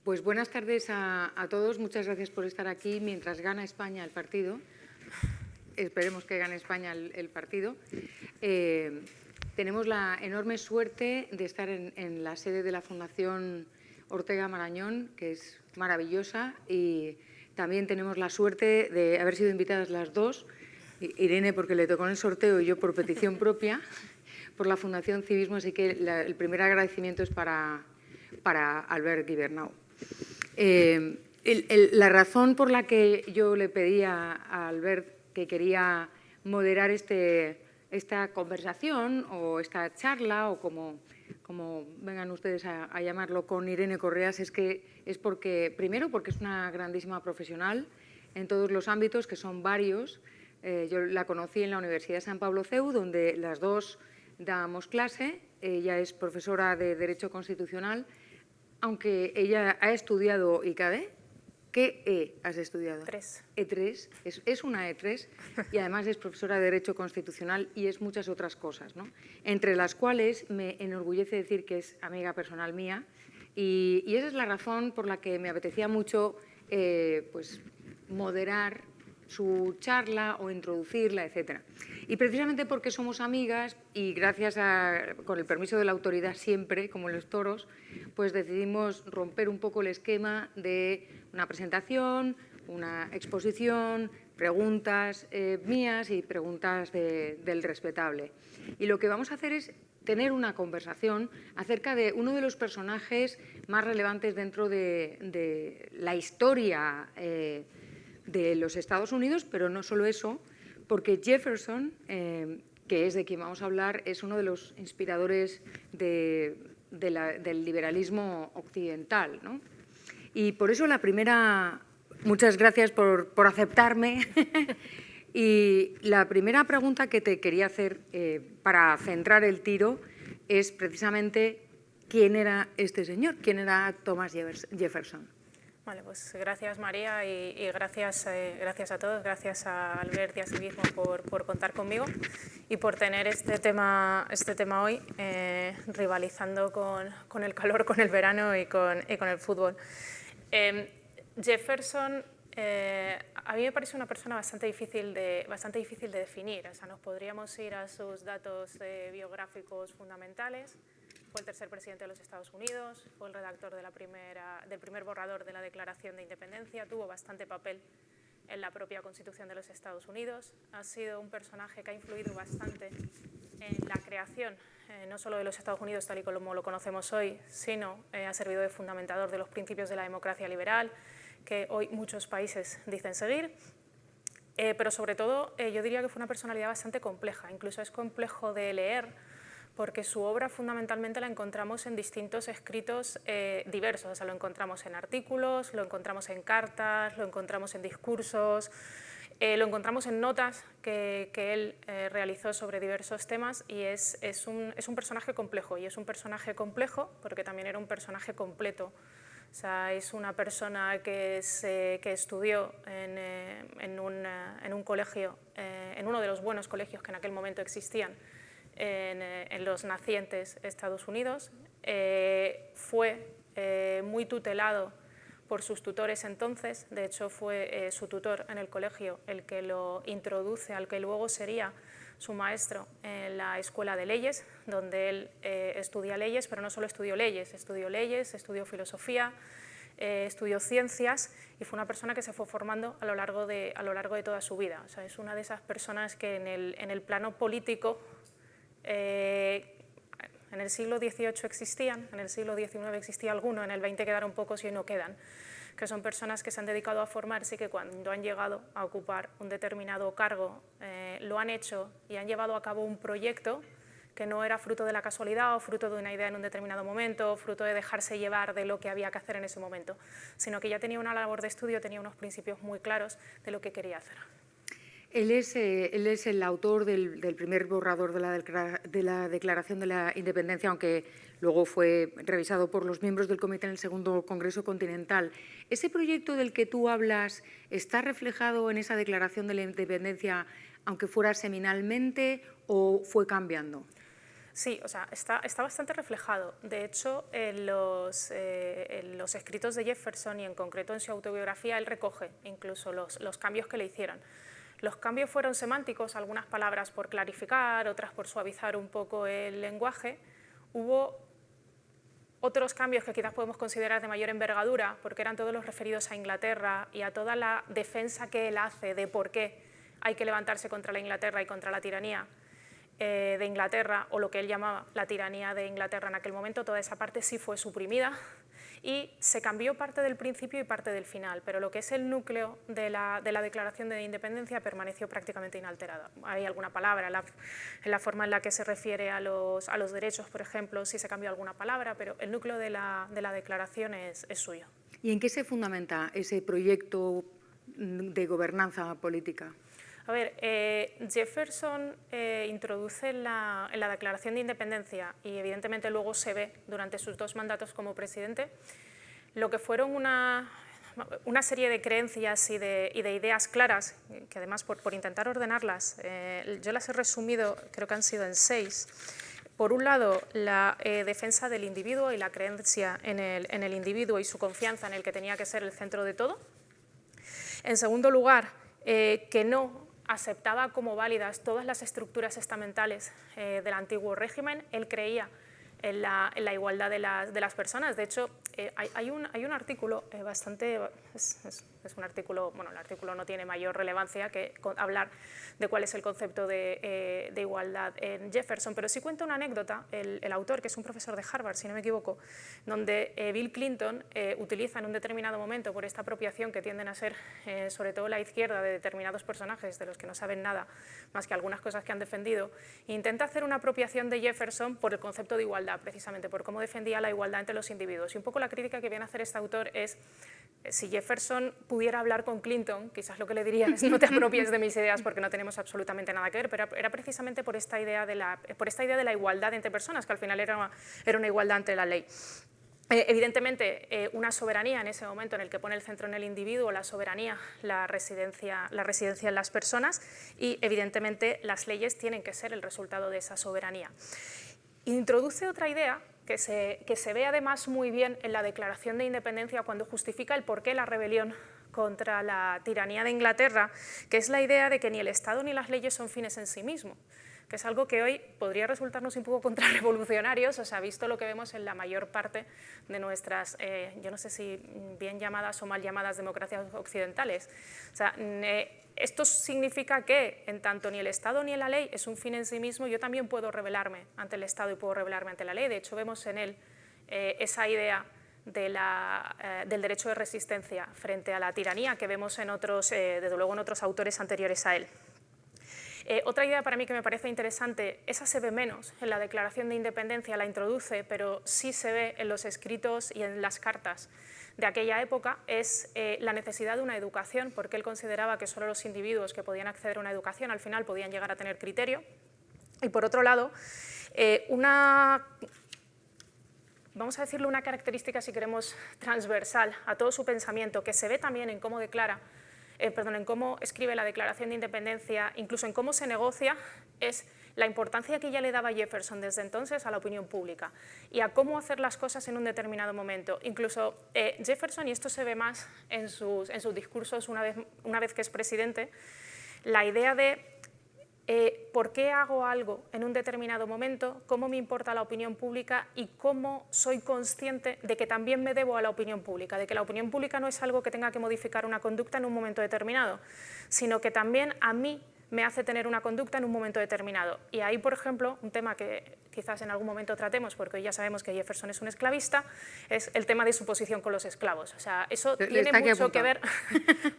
Pues buenas tardes a todos. Muchas gracias por estar aquí mientras gana España el partido. Esperemos que gane España el partido. Tenemos la enorme suerte de estar en la sede de la Fundación Ortega Marañón, que es maravillosa, y también tenemos la suerte de haber sido invitadas las dos, Irene porque le tocó en el sorteo y yo por petición propia, por la Fundación Civismo, así que el primer agradecimiento es para Albert Gibernau. La razón por la que yo le pedí a Albert que quería moderar esta conversación o esta charla o como vengan ustedes a llamarlo con Irene Correas es porque, primero, porque es una grandísima profesional en todos los ámbitos, que son varios. Yo la conocí en la Universidad de San Pablo CEU, donde las dos dábamos clase. Ella es profesora de Derecho Constitucional, aunque ella ha estudiado ICADE. ¿Qué E has estudiado? E3. Es una E3 y además es profesora de Derecho Constitucional y es muchas otras cosas, ¿no? Entre las cuales me enorgullece decir que es amiga personal mía y esa es la razón por la que me apetecía mucho pues, moderar su charla o introducirla, etcétera. Y precisamente porque somos amigas y gracias con el permiso de la autoridad siempre, como en los toros, pues decidimos romper un poco el esquema de una presentación, una exposición, preguntas mías y preguntas del respetable. Y lo que vamos a hacer es tener una conversación acerca de uno de los personajes más relevantes dentro de la historia de los Estados Unidos, pero no solo eso, porque Jefferson, que es de quien vamos a hablar, es uno de los inspiradores del liberalismo occidental, ¿no? Y por eso la primera... Muchas gracias por aceptarme. Y la primera pregunta que te quería hacer para centrar el tiro es precisamente ¿quién era este señor? ¿Quién era Thomas Jefferson? Vale, pues gracias María y gracias a todos, gracias a Albert y a sí mismo por contar conmigo y por tener este tema hoy, rivalizando con el calor, con el verano y con el fútbol. Jefferson a mí me parece una persona bastante difícil de definir. O sea, nos podríamos ir a sus datos biográficos fundamentales. Fue el tercer presidente de los Estados Unidos, fue el redactor del primer borrador de la Declaración de Independencia, tuvo bastante papel en la propia Constitución de los Estados Unidos. Ha sido un personaje que ha influido bastante en la creación no solo de los Estados Unidos tal y como lo conocemos hoy, sino ha servido de fundamentador de los principios de la democracia liberal, que hoy muchos países dicen seguir. Pero sobre todo yo diría que fue una personalidad bastante compleja, incluso es complejo de leer, porque su obra fundamentalmente la encontramos en distintos escritos diversos. O sea, lo encontramos en artículos, lo encontramos en cartas, lo encontramos en discursos, lo encontramos en notas que él realizó sobre diversos temas y es un personaje complejo. Y es un personaje complejo porque también era un personaje completo. O sea, es una persona que estudió en un colegio, en uno de los buenos colegios que en aquel momento existían, en los nacientes Estados Unidos. Fue muy tutelado por sus tutores entonces. De hecho, fue su tutor en el colegio el que lo introduce al que luego sería su maestro en la Escuela de Leyes, donde él estudia leyes, pero no solo estudió leyes, estudió filosofía, estudió ciencias y fue una persona que se fue formando a lo largo de toda su vida. O sea, es una de esas personas que en el plano político en el siglo XVIII existían, en el siglo XIX existía alguno, en el XX quedaron pocos y hoy no quedan, que son personas que se han dedicado a formarse y que cuando han llegado a ocupar un determinado cargo lo han hecho y han llevado a cabo un proyecto que no era fruto de la casualidad o fruto de una idea en un determinado momento, o fruto de dejarse llevar de lo que había que hacer en ese momento, sino que ya tenía una labor de estudio, tenía unos principios muy claros de lo que quería hacer. Él es el autor del primer borrador de la Declaración de la Independencia, aunque luego fue revisado por los miembros del comité en el Segundo Congreso Continental. ¿Ese proyecto del que tú hablas está reflejado en esa Declaración de la Independencia, aunque fuera seminalmente, o fue cambiando? Sí, o sea, está bastante reflejado. De hecho, en los escritos de Jefferson y en concreto en su autobiografía, él recoge incluso los cambios que le hicieron. Los cambios fueron semánticos, algunas palabras por clarificar, otras por suavizar un poco el lenguaje. Hubo otros cambios que quizás podemos considerar de mayor envergadura, porque eran todos los referidos a Inglaterra y a toda la defensa que él hace de por qué hay que levantarse contra la Inglaterra y contra la tiranía de Inglaterra, o lo que él llamaba la tiranía de Inglaterra en aquel momento. Toda esa parte sí fue suprimida y se cambió parte del principio y parte del final, pero lo que es el núcleo de la Declaración de Independencia permaneció prácticamente inalterada. Hay alguna palabra en la forma en la que se refiere a los derechos, por ejemplo, sí se cambió alguna palabra, pero el núcleo de la declaración es suyo. ¿Y en qué se fundamenta ese proyecto de gobernanza política? A ver, Jefferson introduce en la Declaración de Independencia, y evidentemente luego se ve durante sus 2 mandatos como presidente, lo que fueron una serie de creencias y de ideas claras, que además por intentar ordenarlas, yo las he resumido, creo que han sido en 6. Por un lado, la defensa del individuo y la creencia en el individuo y su confianza en el que tenía que ser el centro de todo. En segundo lugar, que no aceptaba como válidas todas las estructuras estamentales del antiguo régimen. Él creía en la igualdad de las personas. De hecho, hay un artículo bastante... Es un artículo, bueno, el artículo no tiene mayor relevancia que hablar de cuál es el concepto de igualdad en Jefferson, pero sí cuenta una anécdota, el autor, que es un profesor de Harvard, si no me equivoco, donde Bill Clinton utiliza en un determinado momento, por esta apropiación que tienden a ser sobre todo la izquierda de determinados personajes de los que no saben nada más que algunas cosas que han defendido, intenta hacer una apropiación de Jefferson por el concepto de igualdad, precisamente por cómo defendía la igualdad entre los individuos. Y un poco la crítica que viene a hacer este autor es: si Jefferson pudiera hablar con Clinton, quizás lo que le diría es: no te apropies de mis ideas porque no tenemos absolutamente nada que ver, pero era precisamente por esta idea de la igualdad entre personas, que al final era una igualdad ante la ley. Evidentemente, una soberanía en ese momento en el que pone el centro en el individuo, la soberanía, la residencia en las personas, y evidentemente las leyes tienen que ser el resultado de esa soberanía. Introduce otra idea que se ve además muy bien en la Declaración de Independencia cuando justifica el porqué la rebelión contra la tiranía de Inglaterra, que es la idea de que ni el Estado ni las leyes son fines en sí mismos, que es algo que hoy podría resultarnos un poco contrarrevolucionarios, o sea, visto lo que vemos en la mayor parte de nuestras, yo no sé si bien llamadas o mal llamadas democracias occidentales. O sea, esto significa que, en tanto ni el Estado ni la ley es un fin en sí mismo, yo también puedo rebelarme ante el Estado y puedo rebelarme ante la ley. De hecho, vemos en él esa idea del derecho de resistencia frente a la tiranía que vemos en otros, desde luego en otros autores anteriores a él. Otra idea para mí que me parece interesante, esa se ve menos en la Declaración de Independencia, la introduce, pero sí se ve en los escritos y en las cartas de aquella época, es la necesidad de una educación, porque él consideraba que solo los individuos que podían acceder a una educación al final podían llegar a tener criterio. Y por otro lado, vamos a decirlo, una característica, si queremos, transversal a todo su pensamiento, que se ve también en cómo en cómo escribe la Declaración de Independencia, incluso en cómo se negocia, es la importancia que ya le daba Jefferson desde entonces a la opinión pública y a cómo hacer las cosas en un determinado momento. Incluso Jefferson, y esto se ve más en sus discursos una vez que es presidente, la idea de por qué hago algo en un determinado momento, cómo me importa la opinión pública y cómo soy consciente de que también me debo a la opinión pública, de que la opinión pública no es algo que tenga que modificar una conducta en un momento determinado, sino que también a mí me hace tener una conducta en un momento determinado. Y ahí, por ejemplo, un tema que quizás en algún momento tratemos, porque hoy ya sabemos que Jefferson es un esclavista, es el tema de su posición con los esclavos. O sea, eso tiene mucho que ver,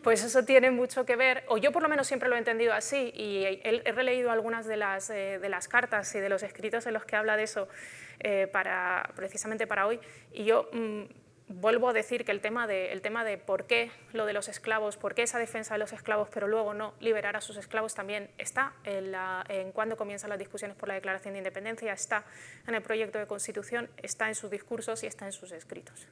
pues eso tiene mucho que ver, o yo por lo menos siempre lo he entendido así, y he releído algunas de las cartas y de los escritos en los que habla de eso precisamente para hoy, y yo vuelvo a decir que el tema de por qué lo de los esclavos, por qué esa defensa de los esclavos, pero luego no liberar a sus esclavos, también está en cuando comienzan las discusiones por la Declaración de Independencia, está en el proyecto de Constitución, está en sus discursos y está en sus escritos.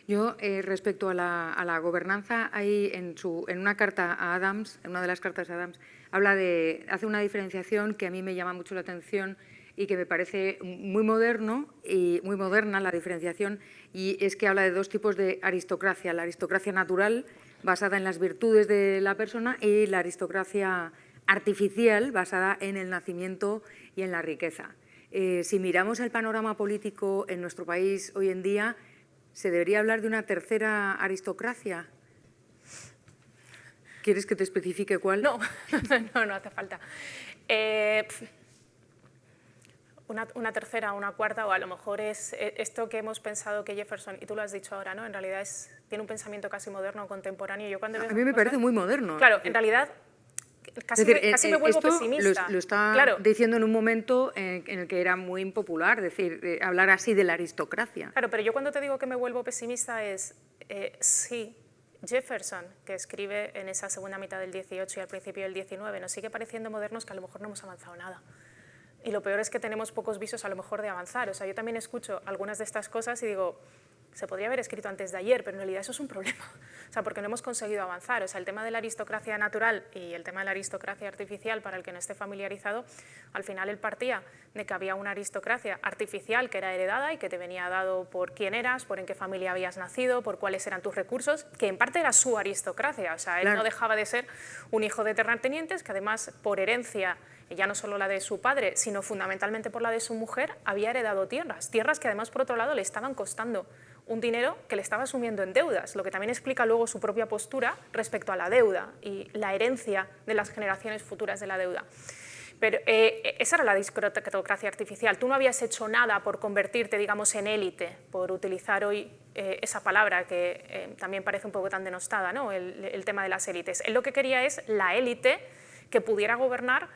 Yo, respecto a la gobernanza, hay en una carta a Adams, en una de las cartas a Adams, hace una diferenciación que a mí me llama mucho la atención y que me parece muy moderno y muy moderna la diferenciación, y es que habla de dos tipos de aristocracia: la aristocracia natural, basada en las virtudes de la persona, y la aristocracia artificial, basada en el nacimiento y en la riqueza. Si miramos el panorama político en nuestro país hoy en día, ¿se debería hablar de una tercera aristocracia? ¿Quieres que te especifique cuál? No, no hace falta. Una tercera, una cuarta, o a lo mejor es esto que hemos pensado que Jefferson, y tú lo has dicho ahora, ¿no? En realidad tiene un pensamiento casi moderno, contemporáneo. Yo cuando a mí me parece muy moderno. Claro, en realidad casi me vuelvo pesimista. Lo está diciendo en un momento en el que era muy impopular, decir, hablar así de la aristocracia. Claro, pero yo cuando te digo que me vuelvo pesimista es, sí, Jefferson, que escribe en esa segunda mitad del 18 y al principio del 19, nos sigue pareciendo modernos, que a lo mejor no hemos avanzado nada. Y lo peor es que tenemos pocos visos a lo mejor de avanzar. O sea, yo también escucho algunas de estas cosas y digo, se podría haber escrito antes de ayer, pero en realidad eso es un problema. O sea, porque no hemos conseguido avanzar. O sea, el tema de la aristocracia natural y el tema de la aristocracia artificial, para el que no esté familiarizado, al final él partía de que había una aristocracia artificial que era heredada y que te venía dado por quién eras, por en qué familia habías nacido, por cuáles eran tus recursos, que en parte era su aristocracia. O sea, él no dejaba de ser un hijo de terratenientes que además, por herencia, ya no solo la de su padre, sino fundamentalmente por la de su mujer, había heredado tierras que además, por otro lado, le estaban costando un dinero que le estaba asumiendo en deudas, lo que también explica luego su propia postura respecto a la deuda y la herencia de las generaciones futuras de la deuda. Pero esa era la aristocracia artificial. Tú no habías hecho nada por convertirte, digamos, en élite, por utilizar hoy esa palabra que también parece un poco tan denostada, ¿no? El tema de las élites. Él lo que quería es la élite que pudiera gobernar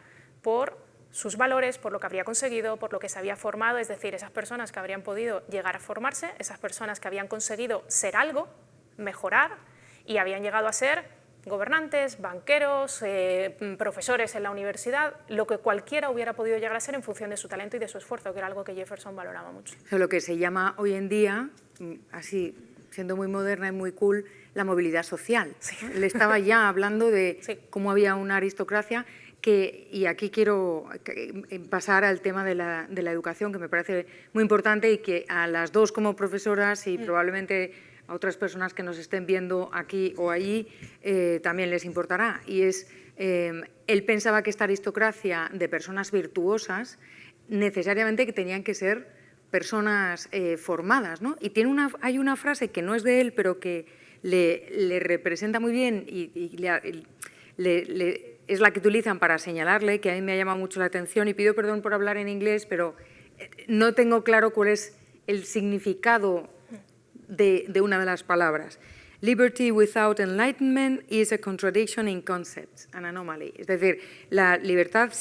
por sus valores, por lo que habría conseguido, por lo que se había formado, es decir, esas personas que habrían podido llegar a formarse, esas personas que habían conseguido ser algo, mejorar, y habían llegado a ser gobernantes, banqueros, profesores en la universidad, lo que cualquiera hubiera podido llegar a ser en función de su talento y de su esfuerzo, que era algo que Jefferson valoraba mucho. O sea, lo que se llama hoy en día, así siendo muy moderna y muy cool, la movilidad social. Sí. Él estaba ya hablando de sí. cómo había una aristocracia y aquí quiero pasar al tema de la educación, que me parece muy importante y que a las dos como profesoras y probablemente a otras personas que nos estén viendo aquí o allí también les importará. Y es, él pensaba que esta aristocracia de personas virtuosas necesariamente que tenían que ser personas formadas, ¿no? Y hay una frase que no es de él, pero que le representa muy bien y es la que utilizan para señalarle, que a mí me ha llamado mucho la atención, y pido perdón por hablar en inglés, pero no tengo claro cuál es el significado de una de las palabras. Liberty without enlightenment is a contradiction in concepts, an anomaly. Es decir, la libertad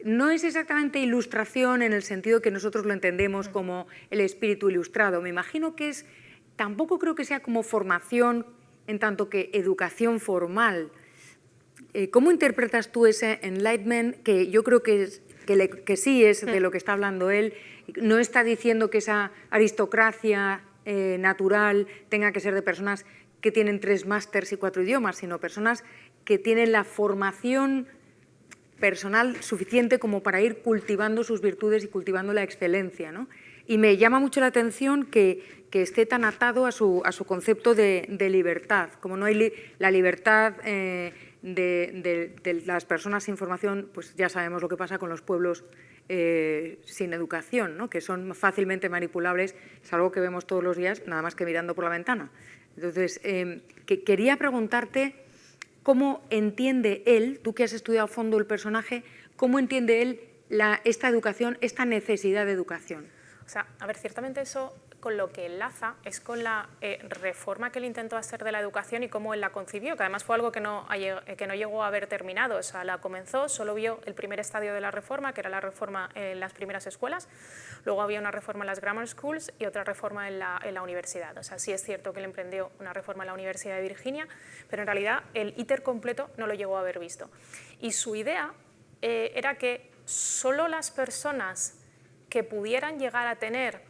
no es exactamente ilustración en el sentido que nosotros lo entendemos como el espíritu ilustrado. Me imagino que tampoco creo que sea como formación en tanto que educación formal. ¿Cómo interpretas tú ese enlightenment, que yo creo que sí es de lo que está hablando él? No está diciendo que esa aristocracia natural tenga que ser de personas que tienen 3 másters y 4 idiomas, sino personas que tienen la formación personal suficiente como para ir cultivando sus virtudes y cultivando la excelencia, ¿no? Y me llama mucho la atención que esté tan atado a su concepto de libertad. Como no hay la libertad de las personas sin formación, pues ya sabemos lo que pasa con los pueblos sin educación, ¿no? Que son fácilmente manipulables, es algo que vemos todos los días, nada más que mirando por la ventana. Entonces, quería preguntarte cómo entiende él, tú que has estudiado a fondo el personaje, cómo entiende él esta educación, esta necesidad de educación. O sea, a ver, ciertamente eso con lo que enlaza es con la reforma que él intentó hacer de la educación y cómo él la concibió, que además fue algo que no llegó a haber terminado. O sea, la comenzó, solo vio el primer estadio de la reforma, que era la reforma en las primeras escuelas, luego había una reforma en las grammar schools y otra reforma en la universidad. O sea, sí es cierto que él emprendió una reforma en la Universidad de Virginia, pero en realidad el íter completo no lo llegó a haber visto. Y su idea era que solo las personas que pudieran llegar a tener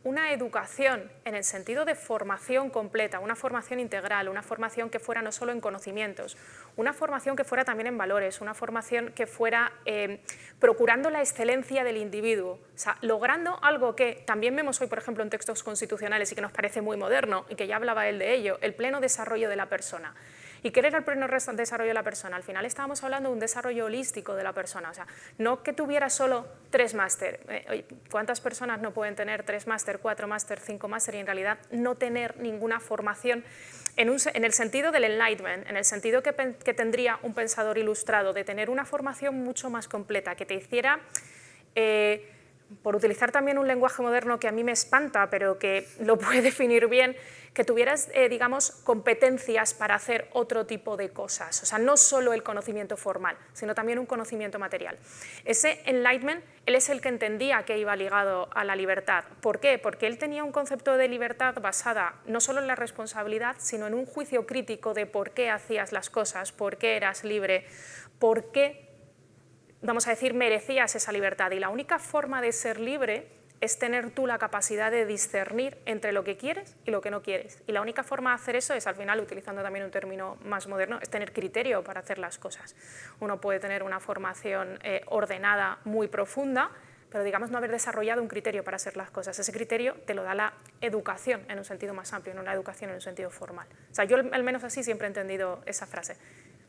una educación en el sentido de formación completa, una formación integral, una formación que fuera no solo en conocimientos, una formación que fuera también en valores, una formación que fuera procurando la excelencia del individuo, o sea, logrando algo que también vemos hoy, por ejemplo, en textos constitucionales y que nos parece muy moderno y que ya hablaba él de ello, el pleno desarrollo de la persona. ¿Y qué era el pleno desarrollo de la persona? Al final estábamos hablando de un desarrollo holístico de la persona, o sea, no que tuviera solo 3 máster. ¿Cuántas personas no pueden tener 3 máster, 4 máster, 5 máster y en realidad no tener ninguna formación en el sentido del enlightenment, en el sentido que tendría un pensador ilustrado, de tener una formación mucho más completa, que te hiciera... por utilizar también un lenguaje moderno que a mí me espanta, pero que lo puede definir bien, que tuvieras, digamos, competencias para hacer otro tipo de cosas. O sea, no solo el conocimiento formal, sino también un conocimiento material. Ese enlightenment, él es el que entendía que iba ligado a la libertad. ¿Por qué? Porque él tenía un concepto de libertad basada no solo en la responsabilidad, sino en un juicio crítico de por qué hacías las cosas, por qué eras libre, por qué, vamos a decir, merecías esa libertad. Y la única forma de ser libre es tener tú la capacidad de discernir entre lo que quieres y lo que no quieres. Y la única forma de hacer eso es, al final, utilizando también un término más moderno, es tener criterio para hacer las cosas. Uno puede tener una formación ordenada muy profunda, pero digamos no haber desarrollado un criterio para hacer las cosas. Ese criterio te lo da la educación en un sentido más amplio, no la educación en un sentido formal. O sea, yo al menos así siempre he entendido esa frase.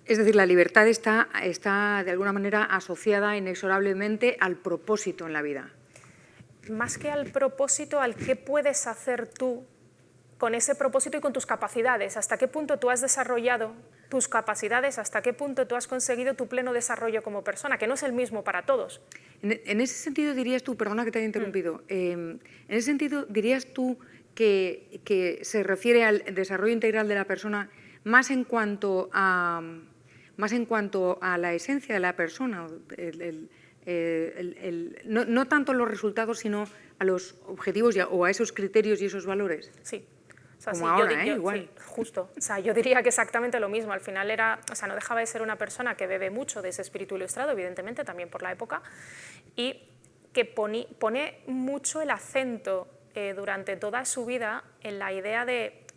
Es decir, la libertad está de alguna manera asociada inexorablemente al propósito en la vida. Más que al propósito, al qué puedes hacer tú con ese propósito y con tus capacidades, hasta qué punto tú has desarrollado tus capacidades, hasta qué punto tú has conseguido tu pleno desarrollo como persona, que no es el mismo para todos. En ese sentido dirías tú, perdona que te haya interrumpido, en ese sentido dirías tú que se refiere al desarrollo integral de la persona más en cuanto a la esencia de la persona, no tanto los resultados, sino a los objetivos o a esos criterios y esos valores. Sí. O sea, como sí, ahora, igual. Sí, justo. O sea, yo diría que exactamente lo mismo. Al final no dejaba de ser una persona que bebe mucho de ese espíritu ilustrado, evidentemente, también por la época, y que pone mucho el acento durante toda su vida en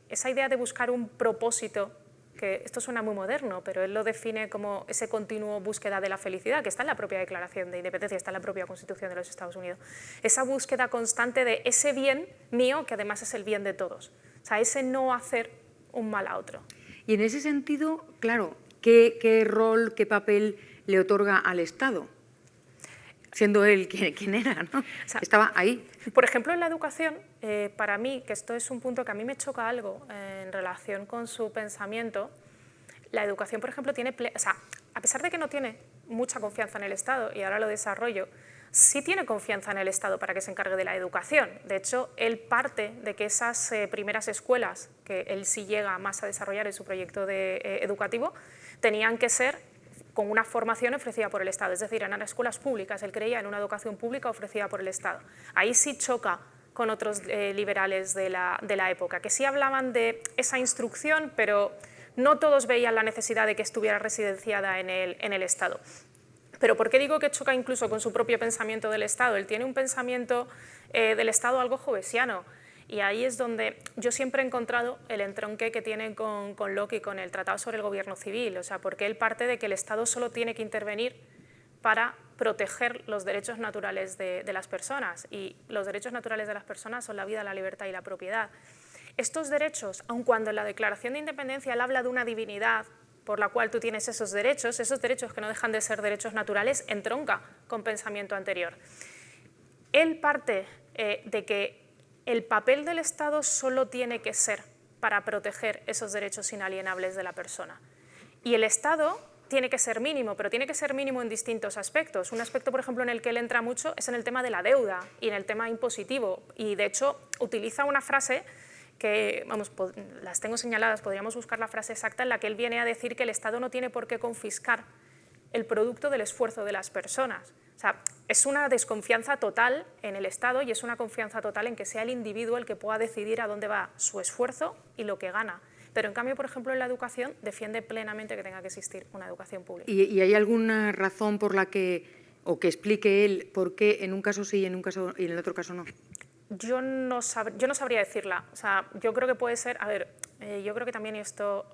esa idea de buscar un propósito, que esto suena muy moderno, pero él lo define como ese continuo búsqueda de la felicidad, que está en la propia Declaración de Independencia, está en la propia Constitución de los Estados Unidos. Esa búsqueda constante de ese bien mío, que además es el bien de todos. O sea, ese no hacer un mal a otro. Y en ese sentido, claro, ¿qué rol, qué papel le otorga al Estado? Siendo él quien era, ¿no? O sea, estaba ahí. Por ejemplo, en la educación, para mí, que esto es un punto que a mí me choca algo en relación con su pensamiento, la educación, por ejemplo, a pesar de que no tiene mucha confianza en el Estado, y ahora lo desarrollo, sí tiene confianza en el Estado para que se encargue de la educación. De hecho, él parte de que esas primeras escuelas, que él sí llega más a desarrollar en su proyecto educativo, tenían que ser con una formación ofrecida por el Estado, es decir, eran escuelas públicas, él creía en una educación pública ofrecida por el Estado. Ahí sí choca con otros liberales de la época, que sí hablaban de esa instrucción, pero no todos veían la necesidad de que estuviera residenciada en el Estado. Pero ¿por qué digo que choca incluso con su propio pensamiento del Estado? Él tiene un pensamiento del Estado algo hobbesiano, y ahí es donde yo siempre he encontrado el entronque que tiene con Locke y con el Tratado sobre el Gobierno Civil, o sea, porque él parte de que el Estado solo tiene que intervenir para proteger los derechos naturales de las personas, y los derechos naturales de las personas son la vida, la libertad y la propiedad. Estos derechos, aun cuando en la Declaración de Independencia él habla de una divinidad por la cual tú tienes esos derechos que no dejan de ser derechos naturales, entronca con pensamiento anterior. Él parte de que el papel del Estado solo tiene que ser para proteger esos derechos inalienables de la persona. Y el Estado tiene que ser mínimo, pero tiene que ser mínimo en distintos aspectos. Un aspecto, por ejemplo, en el que él entra mucho es en el tema de la deuda y en el tema impositivo. Y, de hecho, utiliza una frase que, vamos, las tengo señaladas, podríamos buscar la frase exacta, en la que él viene a decir que el Estado no tiene por qué confiscar el producto del esfuerzo de las personas. O sea, es una desconfianza total en el Estado y es una confianza total en que sea el individuo el que pueda decidir a dónde va su esfuerzo y lo que gana. Pero en cambio, por ejemplo, en la educación defiende plenamente que tenga que existir una educación pública. ¿Y hay alguna razón por la que, o que explique él por qué en un caso sí y en el otro caso no? Yo no sabría decirla. O sea, yo creo que puede ser, a ver, yo creo que también esto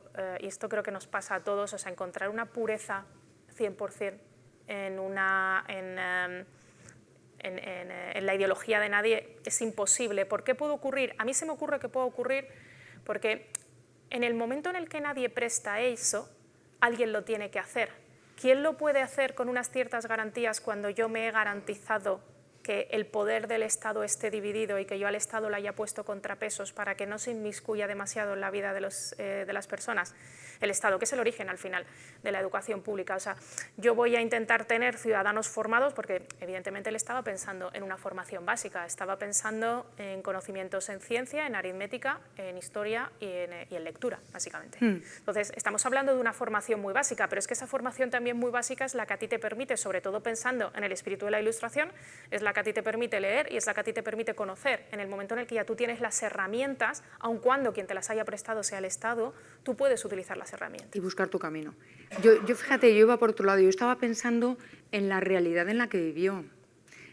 creo que nos pasa a todos, o sea, encontrar una pureza 100% en la ideología de nadie es imposible. ¿Por qué puede ocurrir? A mí se me ocurre que puede ocurrir porque en el momento en el que nadie presta eso, alguien lo tiene que hacer. ¿Quién lo puede hacer con unas ciertas garantías cuando yo me he garantizado que el poder del Estado esté dividido y que yo al Estado le haya puesto contrapesos para que no se inmiscuya demasiado en la vida de las personas? El Estado, que es el origen al final de la educación pública. O sea, yo voy a intentar tener ciudadanos formados porque evidentemente él estaba pensando en una formación básica, estaba pensando en conocimientos en ciencia, en aritmética, en historia y en lectura, básicamente. Entonces, estamos hablando de una formación muy básica, pero es que esa formación también muy básica es la que a ti te permite, sobre todo pensando en el espíritu de la Ilustración, es la que a ti te permite leer y es la que a ti te permite conocer. En el momento en el que ya tú tienes las herramientas, aun cuando quien te las haya prestado sea el Estado, tú puedes utilizar las herramientas. Y buscar tu camino. Yo fíjate, yo iba por otro lado, yo estaba pensando en la realidad en la que vivió.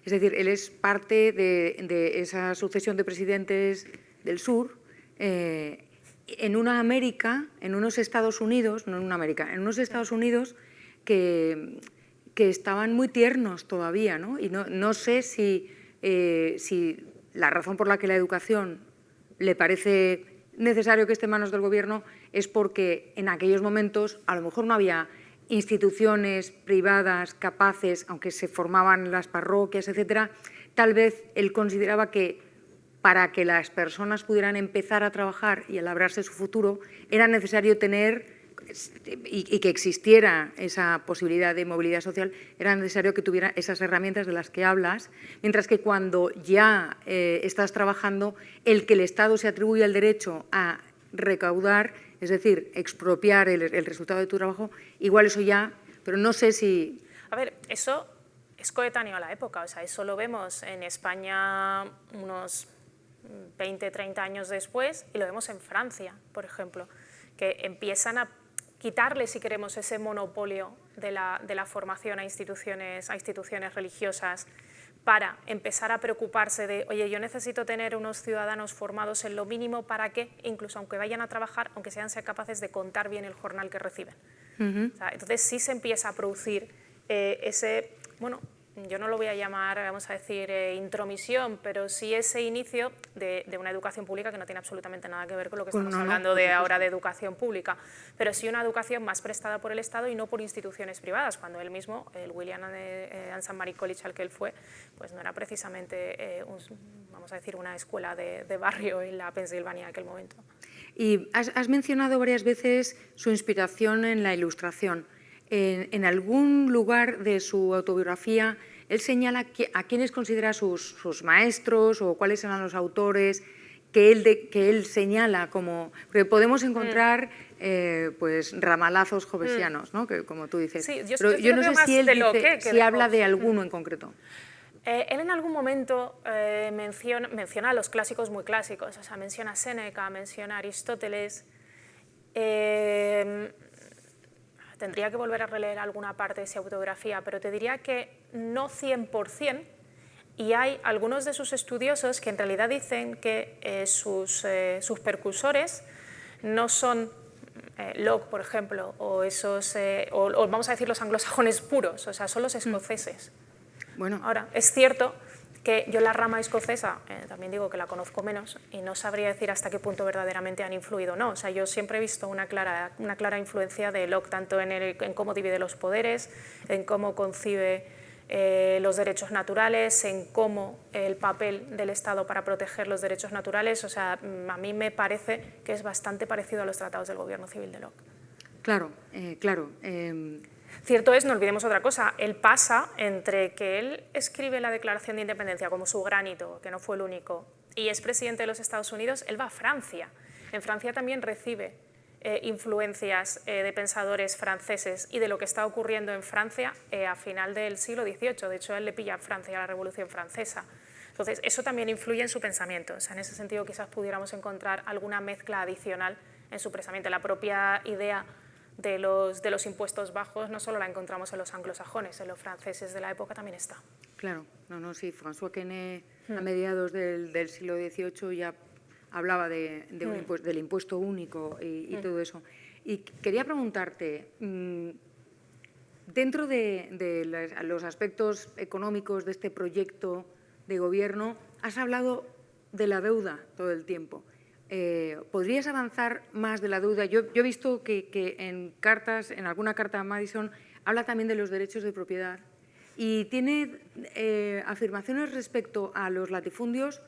Es decir, él es parte de esa sucesión de presidentes del sur, en una América, en unos Estados Unidos, no en una América, en unos Estados Unidos que estaban muy tiernos todavía, ¿no? Y no sé si la razón por la que la educación le parece necesario que esté en manos del gobierno es porque en aquellos momentos a lo mejor no había instituciones privadas capaces, aunque se formaban las parroquias, etcétera. Tal vez él consideraba que para que las personas pudieran empezar a trabajar y a labrarse su futuro era necesario tener, y que existiera esa posibilidad de movilidad social, era necesario que tuviera esas herramientas de las que hablas, mientras que cuando ya estás trabajando, el que el Estado se atribuya el derecho a recaudar, es decir, expropiar el resultado de tu trabajo, igual eso ya, pero no sé si... A ver, eso es coetáneo a la época, o sea, eso lo vemos en España unos 20, 30 años después y lo vemos en Francia, por ejemplo, que empiezan a quitarle, si queremos, ese monopolio de la formación a instituciones religiosas para empezar a preocuparse de, oye, yo necesito tener unos ciudadanos formados en lo mínimo para que, incluso aunque vayan a trabajar, aunque sean capaces de contar bien el jornal que reciben. O sea, entonces sí se empieza a producir ese, bueno, yo no lo voy a llamar, vamos a decir, intromisión, pero sí ese inicio de una educación pública que no tiene absolutamente nada que ver con lo que estamos hablando de ahora de educación pública, pero sí una educación más prestada por el Estado y no por instituciones privadas, cuando él mismo, el William and St. Mary College al que él fue, pues no era precisamente, vamos a decir, una escuela de barrio en la Pensilvania en aquel momento. Y has mencionado varias veces su inspiración en la Ilustración. En algún lugar de su autobiografía, él señala a quiénes considera sus maestros o cuáles eran los autores que él señala como... Porque podemos encontrar pues, ramalazos jovesianos, ¿no? Que, como tú dices. Sí, pero yo no sé si él dice, si habla de alguno en concreto. Él en algún momento menciona a los clásicos muy clásicos, o sea, menciona a Séneca, menciona a Aristóteles. Tendría que volver a releer alguna parte de esa autobiografía, pero te diría que no 100%, y hay algunos de sus estudiosos que en realidad dicen que sus precursores no son Locke, por ejemplo, o vamos a decir los anglosajones puros, o sea, son los escoceses. Bueno. Ahora, es cierto que yo la rama escocesa, también digo que la conozco menos y no sabría decir hasta qué punto verdaderamente han influido o no. O sea, yo siempre he visto una clara influencia de Locke, tanto en cómo divide los poderes, en cómo concibe los derechos naturales, en cómo el papel del Estado para proteger los derechos naturales. O sea, a mí me parece que es bastante parecido a los tratados del gobierno civil de Locke. Claro, claro. Cierto es, no olvidemos otra cosa, él pasa entre que él escribe la Declaración de Independencia como su gran hito, que no fue el único, y es presidente de los Estados Unidos, él va a Francia. En Francia también recibe influencias de pensadores franceses y de lo que está ocurriendo en Francia a final del siglo XVIII. De hecho, él le pilla a Francia la Revolución Francesa. Entonces, eso también influye en su pensamiento. O sea, en ese sentido, quizás pudiéramos encontrar alguna mezcla adicional en su pensamiento. La propia idea de los impuestos bajos no solo la encontramos en los anglosajones, en los franceses de la época también está. Claro, sí, François Quesnay a mediados del siglo XVIII ya hablaba del impuesto único y todo eso. Y quería preguntarte, dentro de los aspectos económicos de este proyecto de gobierno, has hablado de la deuda todo el tiempo. ¿Podrías avanzar más de la deuda? Yo he visto que en alguna carta a Madison habla también de los derechos de propiedad y tiene afirmaciones respecto a los latifundios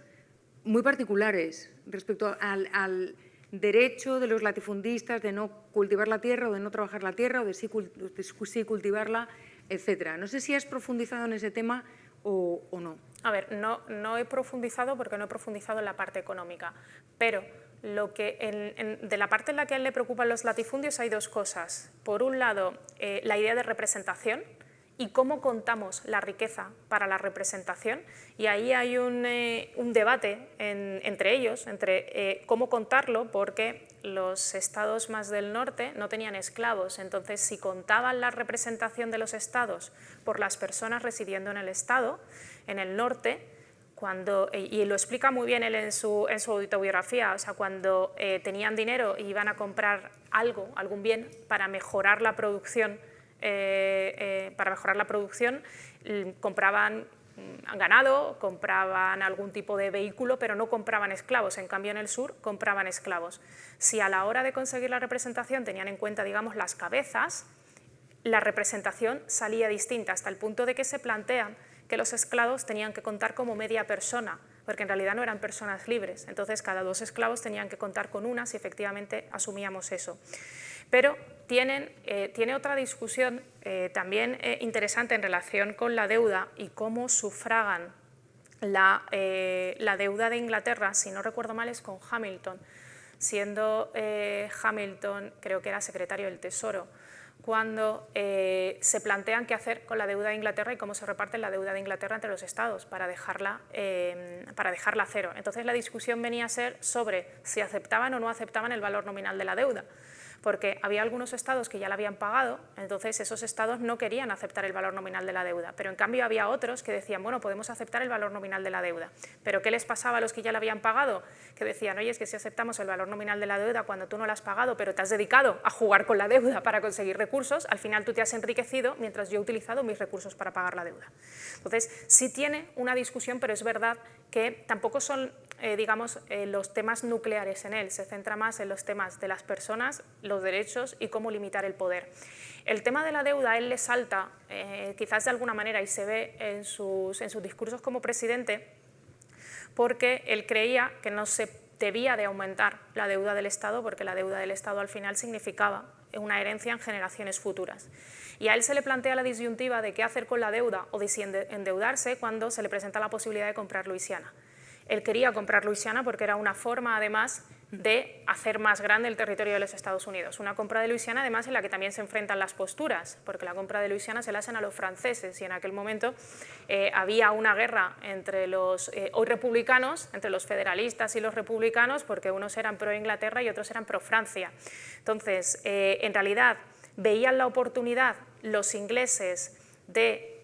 muy particulares, respecto al derecho de los latifundistas de no cultivar la tierra o de no trabajar la tierra o de sí cultivarla, etcétera. No sé si has profundizado en ese tema o no. A ver, no he profundizado porque no he profundizado en la parte económica, pero de la parte en la que a él le preocupan los latifundios hay dos cosas. Por un lado, la idea de representación y cómo contamos la riqueza para la representación, y ahí hay un debate entre ellos, entre cómo contarlo, porque los estados más del norte no tenían esclavos, entonces si contaban la representación de los estados por las personas residiendo en el estado, en el norte, y lo explica muy bien él en su autobiografía, o sea, cuando tenían dinero e iban a comprar algún bien para mejorar la producción, compraban ganado, compraban algún tipo de vehículo, pero no compraban esclavos. En cambio, en el sur compraban esclavos. Si a la hora de conseguir la representación tenían en cuenta, digamos, las cabezas, la representación salía distinta, hasta el punto de que se plantean que los esclavos tenían que contar como media persona, porque en realidad no eran personas libres. Entonces, cada 2 esclavos tenían que contar con una si efectivamente asumíamos eso. Pero tiene otra discusión también interesante en relación con la deuda y cómo sufragan la deuda de Inglaterra, si no recuerdo mal, es con Hamilton, siendo Hamilton, creo que era secretario del Tesoro, cuando se plantean qué hacer con la deuda de Inglaterra y cómo se reparte la deuda de Inglaterra entre los estados para dejarla a cero. Entonces la discusión venía a ser sobre si aceptaban o no aceptaban el valor nominal de la deuda, porque había algunos estados que ya la habían pagado, entonces esos estados no querían aceptar el valor nominal de la deuda, pero en cambio había otros que decían, bueno, podemos aceptar el valor nominal de la deuda. ¿Pero qué les pasaba a los que ya la habían pagado? Que decían, oye, es que si aceptamos el valor nominal de la deuda cuando tú no la has pagado, pero te has dedicado a jugar con la deuda para conseguir recursos, al final tú te has enriquecido mientras yo he utilizado mis recursos para pagar la deuda. Entonces, sí tiene una discusión, pero es verdad que tampoco son, digamos, los temas nucleares en él, se centra más en los temas de las personas, los derechos y cómo limitar el poder. El tema de la deuda a él le salta, quizás de alguna manera, y se ve en sus discursos como presidente, porque él creía que no se debía de aumentar la deuda del Estado, porque la deuda del Estado al final significaba una herencia en generaciones futuras. Y a él se le plantea la disyuntiva de qué hacer con la deuda o de si endeudarse cuando se le presenta la posibilidad de comprar Luisiana. Él quería comprar Luisiana porque era una forma, además, de hacer más grande el territorio de los Estados Unidos. Una compra de Luisiana, además, en la que también se enfrentan las posturas, porque la compra de Luisiana se la hacen a los franceses y en aquel momento había una guerra entre los hoy republicanos, entre los federalistas y los republicanos, porque unos eran pro Inglaterra y otros eran pro Francia. Entonces, en realidad, veían la oportunidad los ingleses de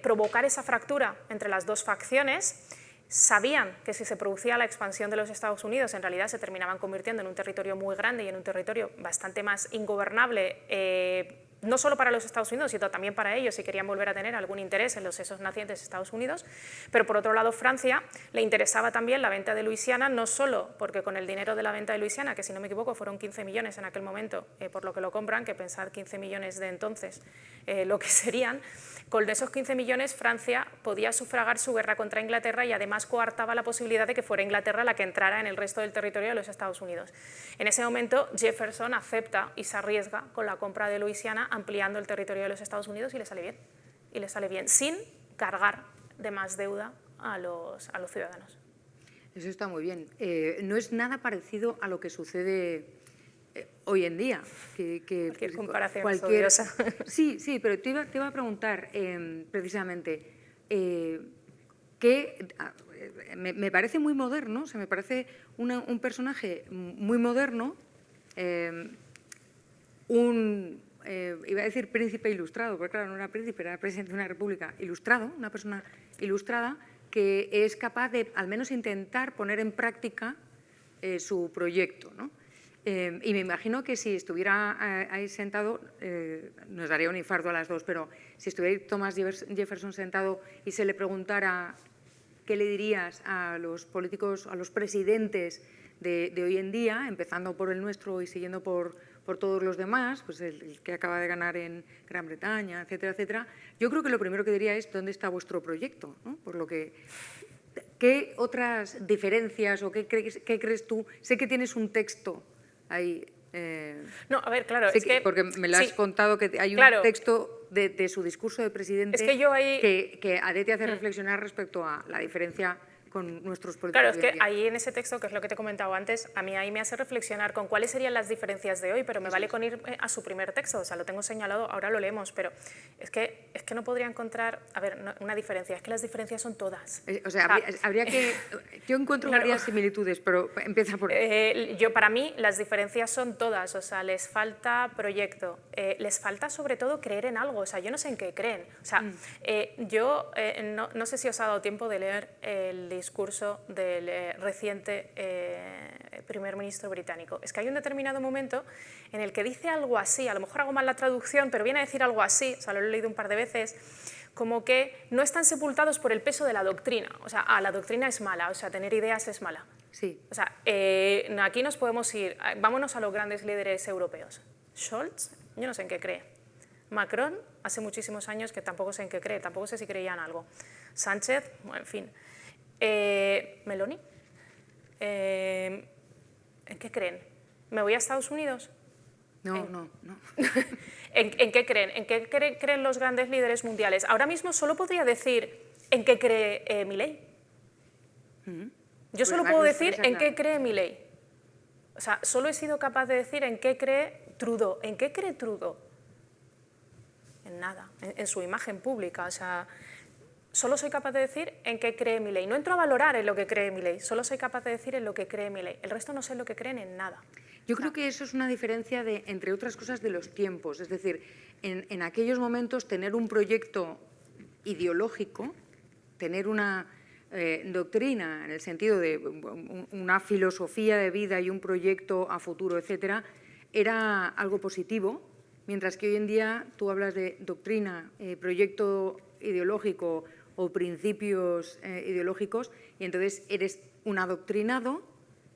provocar esa fractura entre las dos facciones. Sabían que si se producía la expansión de los Estados Unidos, en realidad se terminaban convirtiendo en un territorio muy grande y en un territorio bastante más ingobernable, no solo para los Estados Unidos, sino también para ellos si querían volver a tener algún interés en esos nacientes Estados Unidos. Pero por otro lado, Francia le interesaba también la venta de Luisiana, no solo porque con el dinero de la venta de Luisiana, que si no me equivoco fueron 15 millones en aquel momento, por lo que lo compran, que pensad 15 millones de entonces, lo que serían, con esos 15 millones Francia podía sufragar su guerra contra Inglaterra y además coartaba la posibilidad de que fuera Inglaterra la que entrara en el resto del territorio de los Estados Unidos. En ese momento Jefferson acepta y se arriesga con la compra de Luisiana, ampliando el territorio de los Estados Unidos y le sale bien. Y le sale bien, sin cargar de más deuda a los ciudadanos. Eso está muy bien. No es nada parecido a lo que sucede hoy en día. Cualquier comparación es odiosa. Sí, pero te iba a preguntar precisamente, me parece muy moderno, o sea, me parece un personaje muy moderno, iba a decir príncipe ilustrado, porque claro, no era príncipe, era presidente de una república ilustrado, una persona ilustrada que es capaz de al menos intentar poner en práctica su proyecto, ¿no? Y me imagino que si estuviera ahí sentado, nos daría un infarto a las dos, pero si estuviera ahí Thomas Jefferson sentado y se le preguntara qué le dirías a los políticos, a los presidentes de hoy en día, empezando por el nuestro y siguiendo por todos los demás, pues el que acaba de ganar en Gran Bretaña, etcétera, etcétera, yo creo que lo primero que diría es ¿dónde está vuestro proyecto? ¿No? Por lo que, ¿qué otras diferencias o qué crees tú? Sé que tienes un texto ahí. No, a ver, claro, es que… Porque me lo has contado que hay un texto de su discurso de presidente que a ti te hace reflexionar respecto a la diferencia con nuestros políticos. Claro, es que ahí en ese texto, que es lo que te he comentado antes, a mí ahí me hace reflexionar con cuáles serían las diferencias de hoy, pero me vale con ir a su primer texto, o sea, lo tengo señalado, ahora lo leemos, pero es que no podría encontrar, a ver, una diferencia, es que las diferencias son todas. O sea, habría que… Yo encuentro varias similitudes, pero empieza por… Para mí, las diferencias son todas, o sea, les falta proyecto, les falta sobre todo creer en algo, o sea, yo no sé en qué creen, o sea, yo no sé si os ha dado tiempo de leer el discurso del reciente primer ministro británico. Es que hay un determinado momento en el que dice algo así, a lo mejor hago mal la traducción, pero viene a decir algo así, o sea, lo he leído un par de veces, como que no están sepultados por el peso de la doctrina. O sea, la doctrina es mala, o sea, tener ideas es mala. Sí. O sea, aquí nos podemos ir, vámonos a los grandes líderes europeos. Scholz, yo no sé en qué cree. Macron, hace muchísimos años que tampoco sé en qué cree, tampoco sé si creía en algo. Sánchez, bueno, en fin. Meloni, ¿en qué creen? ¿Me voy a Estados Unidos? No. ¿En qué creen? ¿En qué creen los grandes líderes mundiales? Ahora mismo solo podría decir en qué cree Milei. Yo solo puedo decir en qué cree Milei. O sea, solo he sido capaz de decir en qué cree Trudeau. ¿En qué cree Trudeau? En nada, en su imagen pública. O sea, solo soy capaz de decir en qué cree Milei. No entro a valorar en lo que cree Milei, solo soy capaz de decir en lo que cree Milei. El resto no sé en lo que creen en nada. Yo creo que eso es una diferencia, entre otras cosas, de los tiempos. Es decir, en aquellos momentos tener un proyecto ideológico, tener una doctrina en el sentido de una filosofía de vida y un proyecto a futuro, etcétera, era algo positivo, mientras que hoy en día tú hablas de doctrina, proyecto ideológico o principios ideológicos y entonces eres un adoctrinado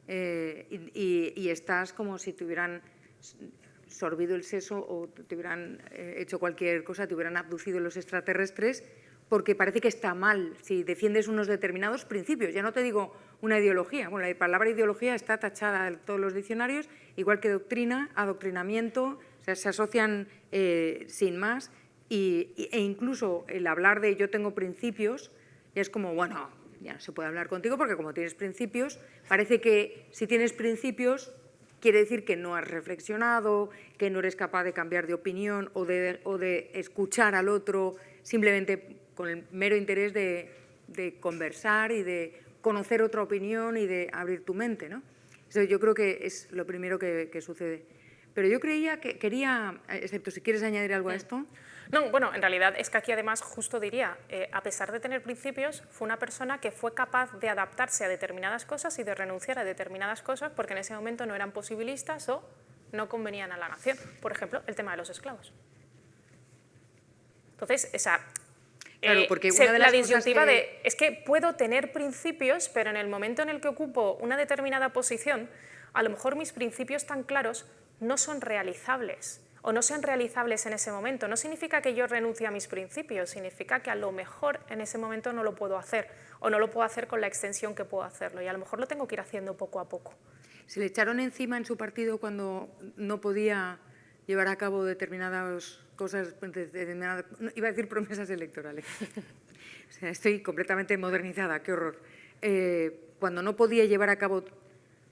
y estás como si te hubieran sorbido el seso o te hubieran hecho cualquier cosa, te hubieran abducido los extraterrestres, porque parece que está mal si defiendes unos determinados principios. Ya no te digo una ideología. Bueno, la palabra ideología está tachada en todos los diccionarios, igual que doctrina, adoctrinamiento, o sea, se asocian sin más e incluso el hablar de yo tengo principios ya es como, bueno, ya no se puede hablar contigo porque como tienes principios, parece que si tienes principios quiere decir que no has reflexionado, que no eres capaz de cambiar de opinión o de escuchar al otro simplemente con el mero interés de conversar y de conocer otra opinión y de abrir tu mente, ¿no? Eso yo creo que es lo primero que sucede. Pero yo quería, excepto si quieres añadir algo a esto. No, bueno, en realidad es que aquí además justo diría, a pesar de tener principios, fue una persona que fue capaz de adaptarse a determinadas cosas y de renunciar a determinadas cosas porque en ese momento no eran posibilistas o no convenían a la nación. Por ejemplo, el tema de los esclavos. Entonces, claro, porque una de las la disyuntiva cosas que… es que puedo tener principios, pero en el momento en el que ocupo una determinada posición, a lo mejor mis principios tan claros no son realizables o no sean realizables en ese momento. No significa que yo renuncie a mis principios, significa que a lo mejor en ese momento no lo puedo hacer o no lo puedo hacer con la extensión que puedo hacerlo y a lo mejor lo tengo que ir haciendo poco a poco. ¿Se le echaron encima en su partido cuando no podía llevar a cabo determinadas cosas, iba a decir promesas electorales? O sea, estoy completamente modernizada, qué horror. Cuando no podía llevar a cabo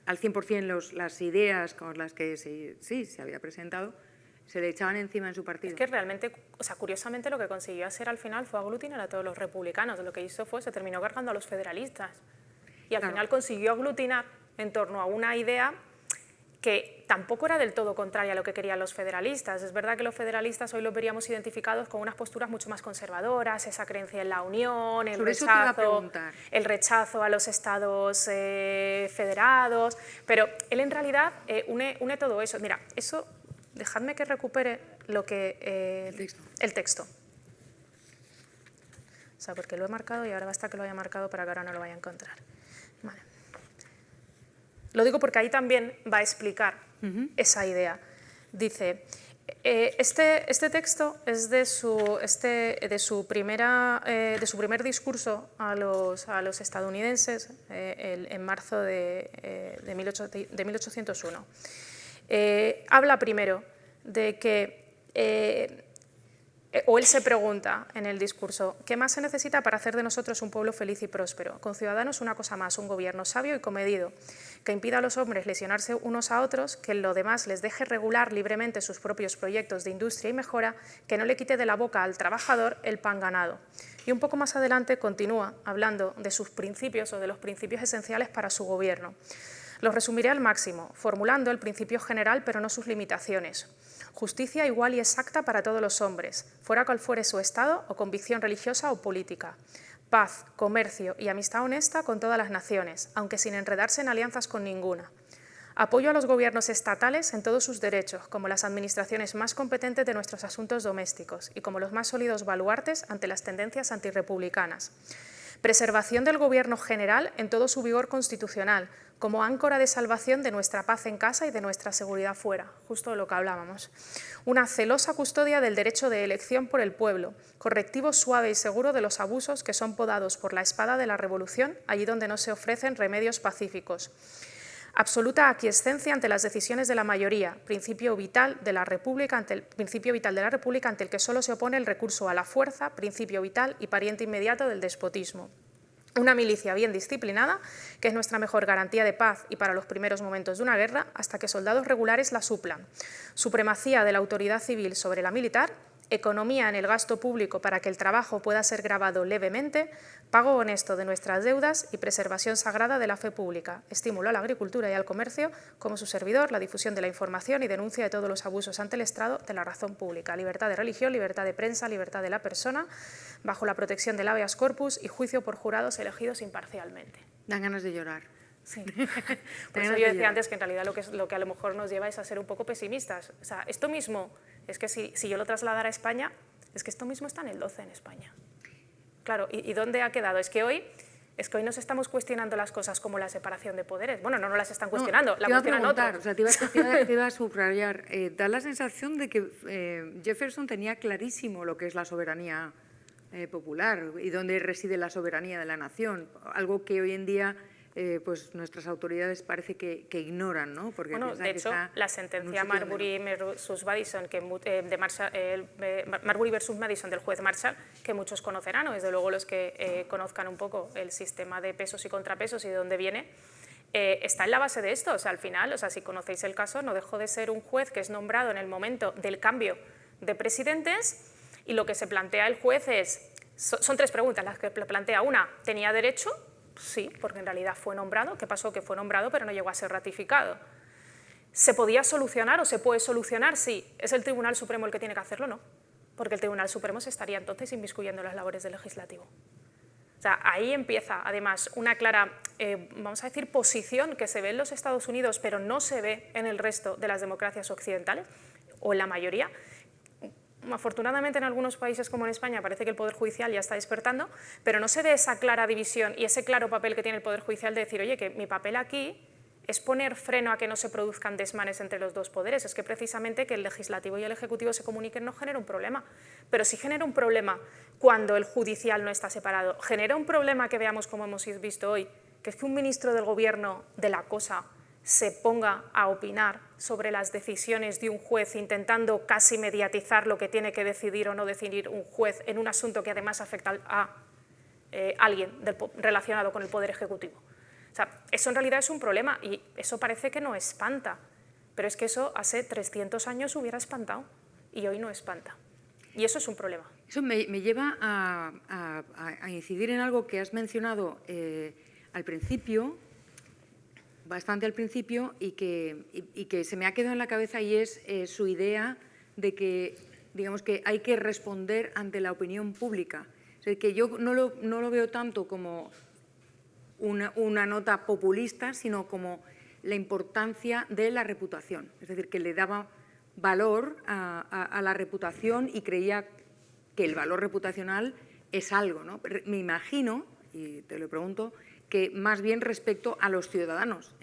al 100% las ideas con las que se había presentado, se le echaban encima en su partido. Es que realmente, o sea, curiosamente lo que consiguió hacer al final fue aglutinar a todos los republicanos. Lo que hizo se terminó cargando a los federalistas. Y al final consiguió aglutinar en torno a una idea que tampoco era del todo contraria a lo que querían los federalistas. Es verdad que los federalistas hoy los veríamos identificados con unas posturas mucho más conservadoras, esa creencia en la unión, el rechazo a los estados federados, pero él en realidad une todo eso. Mira, eso, dejadme que recupere el texto. O sea, porque lo he marcado y ahora basta que lo haya marcado para que ahora no lo vaya a encontrar. Vale. Lo digo porque ahí también va a explicar esa idea. Dice, este texto es de su primer discurso a los estadounidenses en marzo de 1801. Habla primero de que, o él se pregunta en el discurso, ¿qué más se necesita para hacer de nosotros un pueblo feliz y próspero? Con ciudadanos una cosa más, un gobierno sabio y comedido, que impida a los hombres lesionarse unos a otros, que en lo demás les deje regular libremente sus propios proyectos de industria y mejora, que no le quite de la boca al trabajador el pan ganado. Y un poco más adelante continúa hablando de sus principios o de los principios esenciales para su gobierno. Los resumiré al máximo, formulando el principio general pero no sus limitaciones. Justicia igual y exacta para todos los hombres, fuera cual fuere su estado o convicción religiosa o política. Paz, comercio y amistad honesta con todas las naciones, aunque sin enredarse en alianzas con ninguna. Apoyo a los gobiernos estatales en todos sus derechos, como las administraciones más competentes de nuestros asuntos domésticos y como los más sólidos baluartes ante las tendencias antirrepublicanas. Preservación del gobierno general en todo su vigor constitucional, como áncora de salvación de nuestra paz en casa y de nuestra seguridad fuera, justo de lo que hablábamos. Una celosa custodia del derecho de elección por el pueblo, correctivo suave y seguro de los abusos que son podados por la espada de la revolución allí donde no se ofrecen remedios pacíficos. Absoluta aquiescencia ante las decisiones de la mayoría, principio vital de la República ante el que solo se opone el recurso a la fuerza, principio vital y pariente inmediato del despotismo. Una milicia bien disciplinada, que es nuestra mejor garantía de paz y para los primeros momentos de una guerra, hasta que soldados regulares la suplan. Supremacía de la autoridad civil sobre la militar, economía en el gasto público para que el trabajo pueda ser gravado levemente, pago honesto de nuestras deudas y preservación sagrada de la fe pública, estímulo a la agricultura y al comercio, como su servidor, la difusión de la información y denuncia de todos los abusos ante el Estado de la razón pública, libertad de religión, libertad de prensa, libertad de la persona, bajo la protección del habeas corpus y juicio por jurados elegidos imparcialmente. Dan ganas de llorar. Sí. Por eso yo decía antes que en realidad lo que a lo mejor nos lleva es a ser un poco pesimistas. O sea, esto mismo, es que si yo lo trasladara a España, es que esto mismo está en el 12 en España. Claro, ¿y dónde ha quedado? Es que hoy nos estamos cuestionando las cosas como la separación de poderes. Bueno, no las están cuestionando, la cuestionan otros. O sea, te iba a subrayar. Da la sensación de que Jefferson tenía clarísimo lo que es la soberanía popular y dónde reside la soberanía de la nación, algo que hoy en día pues nuestras autoridades parece que ignoran, ¿no? Porque bueno, de hecho, la sentencia Marbury versus Madison, Marbury versus Madison del juez Marshall, que muchos conocerán, o desde luego los que conozcan un poco el sistema de pesos y contrapesos y de dónde viene, está en la base de esto. O sea, al final, si conocéis el caso, no dejó de ser un juez que es nombrado en el momento del cambio de presidentes y lo que se plantea el juez son tres preguntas las que plantea. Una, ¿tenía derecho? Sí, porque en realidad fue nombrado. ¿Qué pasó? Que fue nombrado pero no llegó a ser ratificado. ¿Se podía solucionar o se puede solucionar? Sí. ¿Es el Tribunal Supremo el que tiene que hacerlo? No, porque el Tribunal Supremo se estaría entonces inmiscuyendo en las labores del Legislativo. O sea, ahí empieza además una clara, vamos a decir, posición que se ve en los Estados Unidos pero no se ve en el resto de las democracias occidentales, o en la mayoría. Afortunadamente en algunos países como en España parece que el Poder Judicial ya está despertando, pero no se ve esa clara división y ese claro papel que tiene el Poder Judicial de decir, oye, que mi papel aquí es poner freno a que no se produzcan desmanes entre los dos poderes. Es que precisamente que el Legislativo y el Ejecutivo se comuniquen no genera un problema, pero sí genera un problema cuando el Judicial no está separado. Genera un problema que veamos como hemos visto hoy, que es que un ministro del Gobierno de la cosa se ponga a opinar sobre las decisiones de un juez intentando casi mediatizar lo que tiene que decidir o no decidir un juez en un asunto que además afecta a alguien relacionado con el Poder Ejecutivo. O sea, eso en realidad es un problema y eso parece que no espanta, pero es que eso hace 300 años hubiera espantado y hoy no espanta. Y eso es un problema. Eso me lleva a incidir en algo que has mencionado al principio, bastante al principio y que se me ha quedado en la cabeza, y es su idea de que, digamos, que hay que responder ante la opinión pública. Es decir, que yo no lo veo tanto como una nota populista, sino como la importancia de la reputación. Es decir, que le daba valor a la reputación y creía que el valor reputacional es algo, ¿no? Me imagino, y te lo pregunto, que más bien respecto a los ciudadanos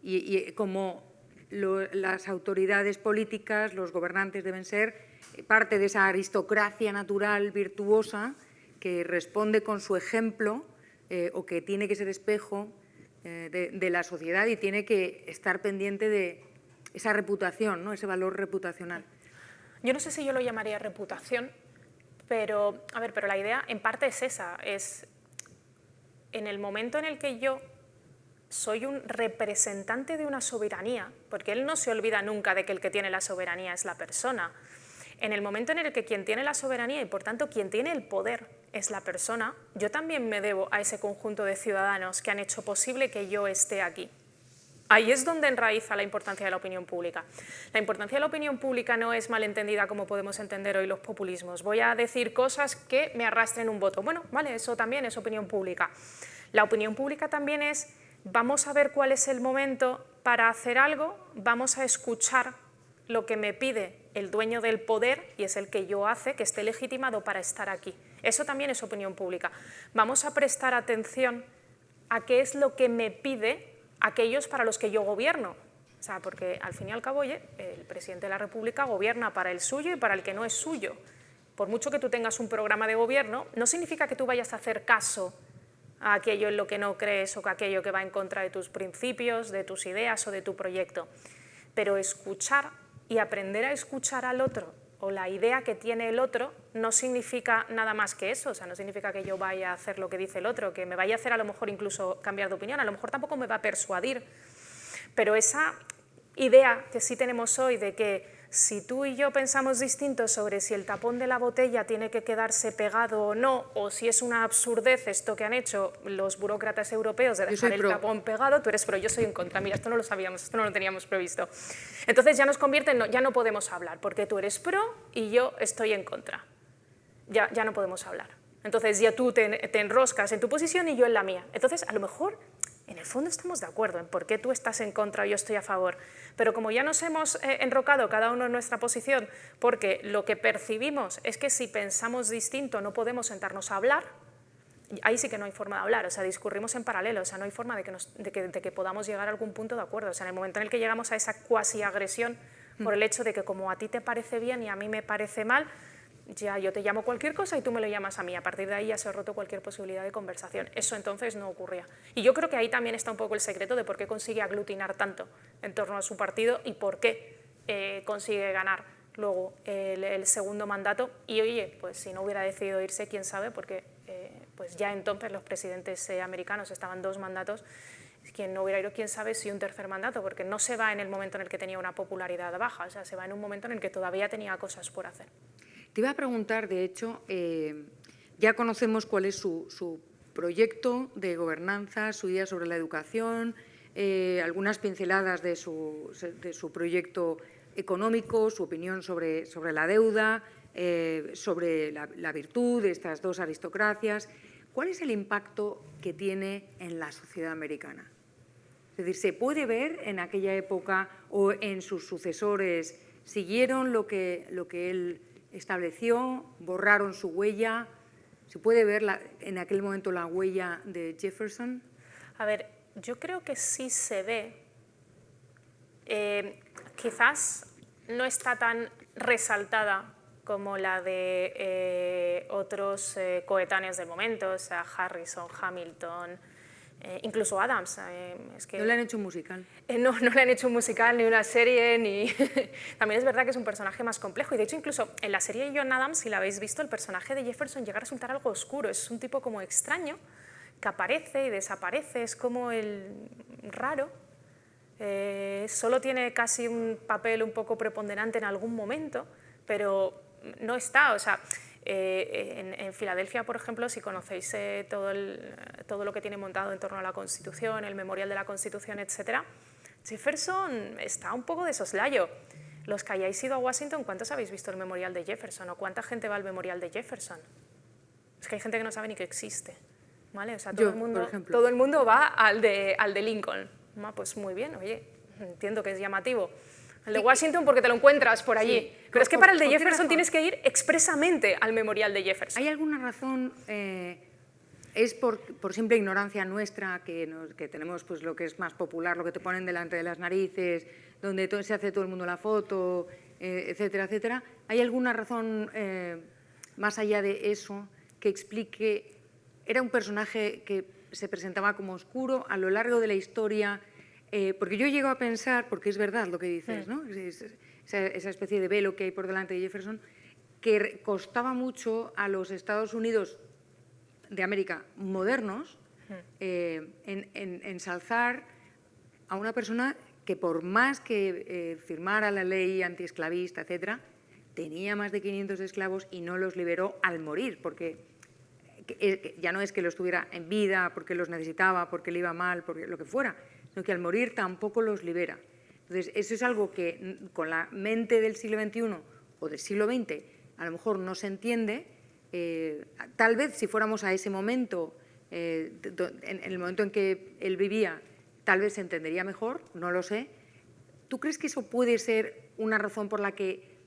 y como las autoridades políticas, los gobernantes deben ser parte de esa aristocracia natural virtuosa que responde con su ejemplo o que tiene que ser espejo de la sociedad y tiene que estar pendiente de esa reputación, ¿no? Ese valor reputacional. Yo no sé si yo lo llamaría reputación, pero la idea en parte es esa, es en el momento en el que yo soy un representante de una soberanía, porque él no se olvida nunca de que el que tiene la soberanía es la persona. En el momento en el que quien tiene la soberanía y por tanto quien tiene el poder es la persona, yo también me debo a ese conjunto de ciudadanos que han hecho posible que yo esté aquí. Ahí es donde enraiza la importancia de la opinión pública. La importancia de la opinión pública no es malentendida como podemos entender hoy los populismos. Voy a decir cosas que me arrastren un voto. Bueno, vale, eso también es opinión pública. La opinión pública también es, vamos a ver cuál es el momento para hacer algo, vamos a escuchar lo que me pide el dueño del poder, y es el que yo hace, que esté legitimado para estar aquí. Eso también es opinión pública. Vamos a prestar atención a qué es lo que me pide aquellos para los que yo gobierno. O sea, porque al fin y al cabo, oye, el presidente de la República gobierna para el suyo y para el que no es suyo. Por mucho que tú tengas un programa de gobierno, no significa que tú vayas a hacer caso a aquello en lo que no crees o a aquello que va en contra de tus principios, de tus ideas o de tu proyecto. Pero escuchar y aprender a escuchar al otro o la idea que tiene el otro no significa nada más que eso. O sea, no significa que yo vaya a hacer lo que dice el otro, que me vaya a hacer a lo mejor incluso cambiar de opinión, a lo mejor tampoco me va a persuadir. Pero esa idea que sí tenemos hoy de que si tú y yo pensamos distinto sobre si el tapón de la botella tiene que quedarse pegado o no, o si es una absurdez esto que han hecho los burócratas europeos de dejar el tapón pegado, tú eres pro, yo soy en contra. Mira, esto no lo sabíamos, esto no lo teníamos previsto. Entonces ya nos convierte en, ya no podemos hablar, porque tú eres pro y yo estoy en contra. Ya no podemos hablar. Entonces ya tú te enroscas en tu posición y yo en la mía. Entonces, a lo mejor, en el fondo estamos de acuerdo en por qué tú estás en contra y yo estoy a favor. Pero como ya nos hemos enrocado cada uno en nuestra posición, porque lo que percibimos es que si pensamos distinto no podemos sentarnos a hablar, ahí sí que no hay forma de hablar, o sea, discurrimos en paralelo, o sea, no hay forma de que podamos llegar a algún punto de acuerdo. O sea, en el momento en el que llegamos a esa cuasi agresión por el hecho de que como a ti te parece bien y a mí me parece mal, ya yo te llamo cualquier cosa y tú me lo llamas a mí. A partir de ahí ya se ha roto cualquier posibilidad de conversación. Eso entonces no ocurría. Y yo creo que ahí también está un poco el secreto de por qué consigue aglutinar tanto en torno a su partido y por qué consigue ganar luego el segundo mandato. Y oye, pues si no hubiera decidido irse, quién sabe, porque pues ya entonces los presidentes americanos estaban 2 mandatos, quien no hubiera ido, quién sabe si un tercer mandato, porque no se va en el momento en el que tenía una popularidad baja, o sea, se va en un momento en el que todavía tenía cosas por hacer. Te iba a preguntar, de hecho, ya conocemos cuál es su proyecto de gobernanza, su idea sobre la educación, algunas pinceladas de su proyecto económico, su opinión sobre la deuda, sobre la virtud de estas 2 aristocracias. ¿Cuál es el impacto que tiene en la sociedad americana? Es decir, ¿se puede ver en aquella época o en sus sucesores, siguieron lo que él estableció, borraron su huella? ¿Se puede ver en aquel momento la huella de Jefferson? A ver, yo creo que sí se ve. Quizás no está tan resaltada como la de otros coetáneos del momento, o sea, Harrison, Hamilton, incluso Adams. Es que ¿No le han hecho un musical? No le han hecho un musical, ni una serie, ni... También es verdad que es un personaje más complejo, y de hecho incluso en la serie de John Adams, si la habéis visto, el personaje de Jefferson llega a resultar algo oscuro, es un tipo como extraño, que aparece y desaparece, es como el raro, solo tiene casi un papel un poco preponderante en algún momento, pero no está, o sea, En Filadelfia, por ejemplo, si conocéis todo lo que tiene montado en torno a la Constitución, el Memorial de la Constitución, etc., Jefferson está un poco de soslayo. Los que hayáis ido a Washington, ¿cuántos habéis visto el Memorial de Jefferson? ¿O cuánta gente va al Memorial de Jefferson? Es que hay gente que no sabe ni que existe, ¿vale? O sea, todo el mundo va al de Lincoln. Pues muy bien, oye, entiendo que es llamativo. El de Washington porque te lo encuentras por allí. Sí. Pero es que para el de Jefferson tienes que ir expresamente al Memorial de Jefferson. ¿Hay alguna razón? ¿Es por simple ignorancia nuestra que tenemos pues, lo que es más popular, lo que te ponen delante de las narices, donde se hace todo el mundo la foto, etcétera, etcétera? ¿Hay alguna razón más allá de eso que explique? Era un personaje que se presentaba como oscuro a lo largo de la historia, porque yo llego a pensar, porque es verdad lo que dices, ¿no? Esa especie de velo que hay por delante de Jefferson, que costaba mucho a los Estados Unidos de América modernos ensalzar a una persona que por más que firmara la ley antiesclavista, etcétera, tenía más de 500 esclavos y no los liberó al morir, porque ya no es que los tuviera en vida, porque los necesitaba, porque le iba mal, porque lo que fuera, sino que al morir tampoco los libera. Entonces, eso es algo que con la mente del siglo XXI o del siglo XX a lo mejor no se entiende. Tal vez si fuéramos a ese momento, en el momento en que él vivía, tal vez se entendería mejor, no lo sé. ¿Tú crees que eso puede ser una razón por la que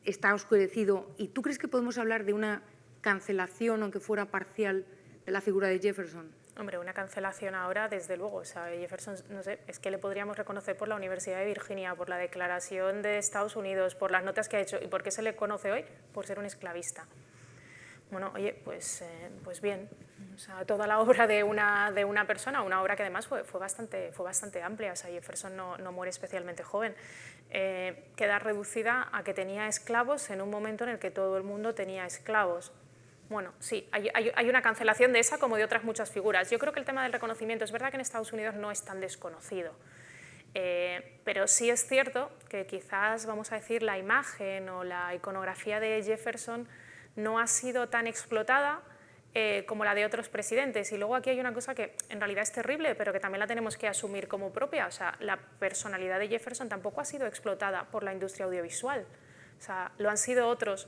está oscurecido? ¿Y tú crees que podemos hablar de una cancelación, aunque fuera parcial, de la figura de Jefferson? Hombre, una cancelación ahora, desde luego. O sea, Jefferson, no sé, es que le podríamos reconocer por la Universidad de Virginia, por la Declaración de Estados Unidos, por las notas que ha hecho. ¿Y por qué se le conoce hoy? Por ser un esclavista. Bueno, oye, pues bien. O sea, toda la obra de una persona, una obra que además fue bastante amplia. O sea, Jefferson no muere especialmente joven. Queda reducida a que tenía esclavos en un momento en el que todo el mundo tenía esclavos. Bueno, sí, hay una cancelación de esa como de otras muchas figuras. Yo creo que el tema del reconocimiento, es verdad que en Estados Unidos no es tan desconocido, pero sí es cierto que quizás, vamos a decir, la imagen o la iconografía de Jefferson no ha sido tan explotada como la de otros presidentes. Y luego aquí hay una cosa que en realidad es terrible, pero que también la tenemos que asumir como propia. O sea, la personalidad de Jefferson tampoco ha sido explotada por la industria audiovisual. O sea, lo han sido otros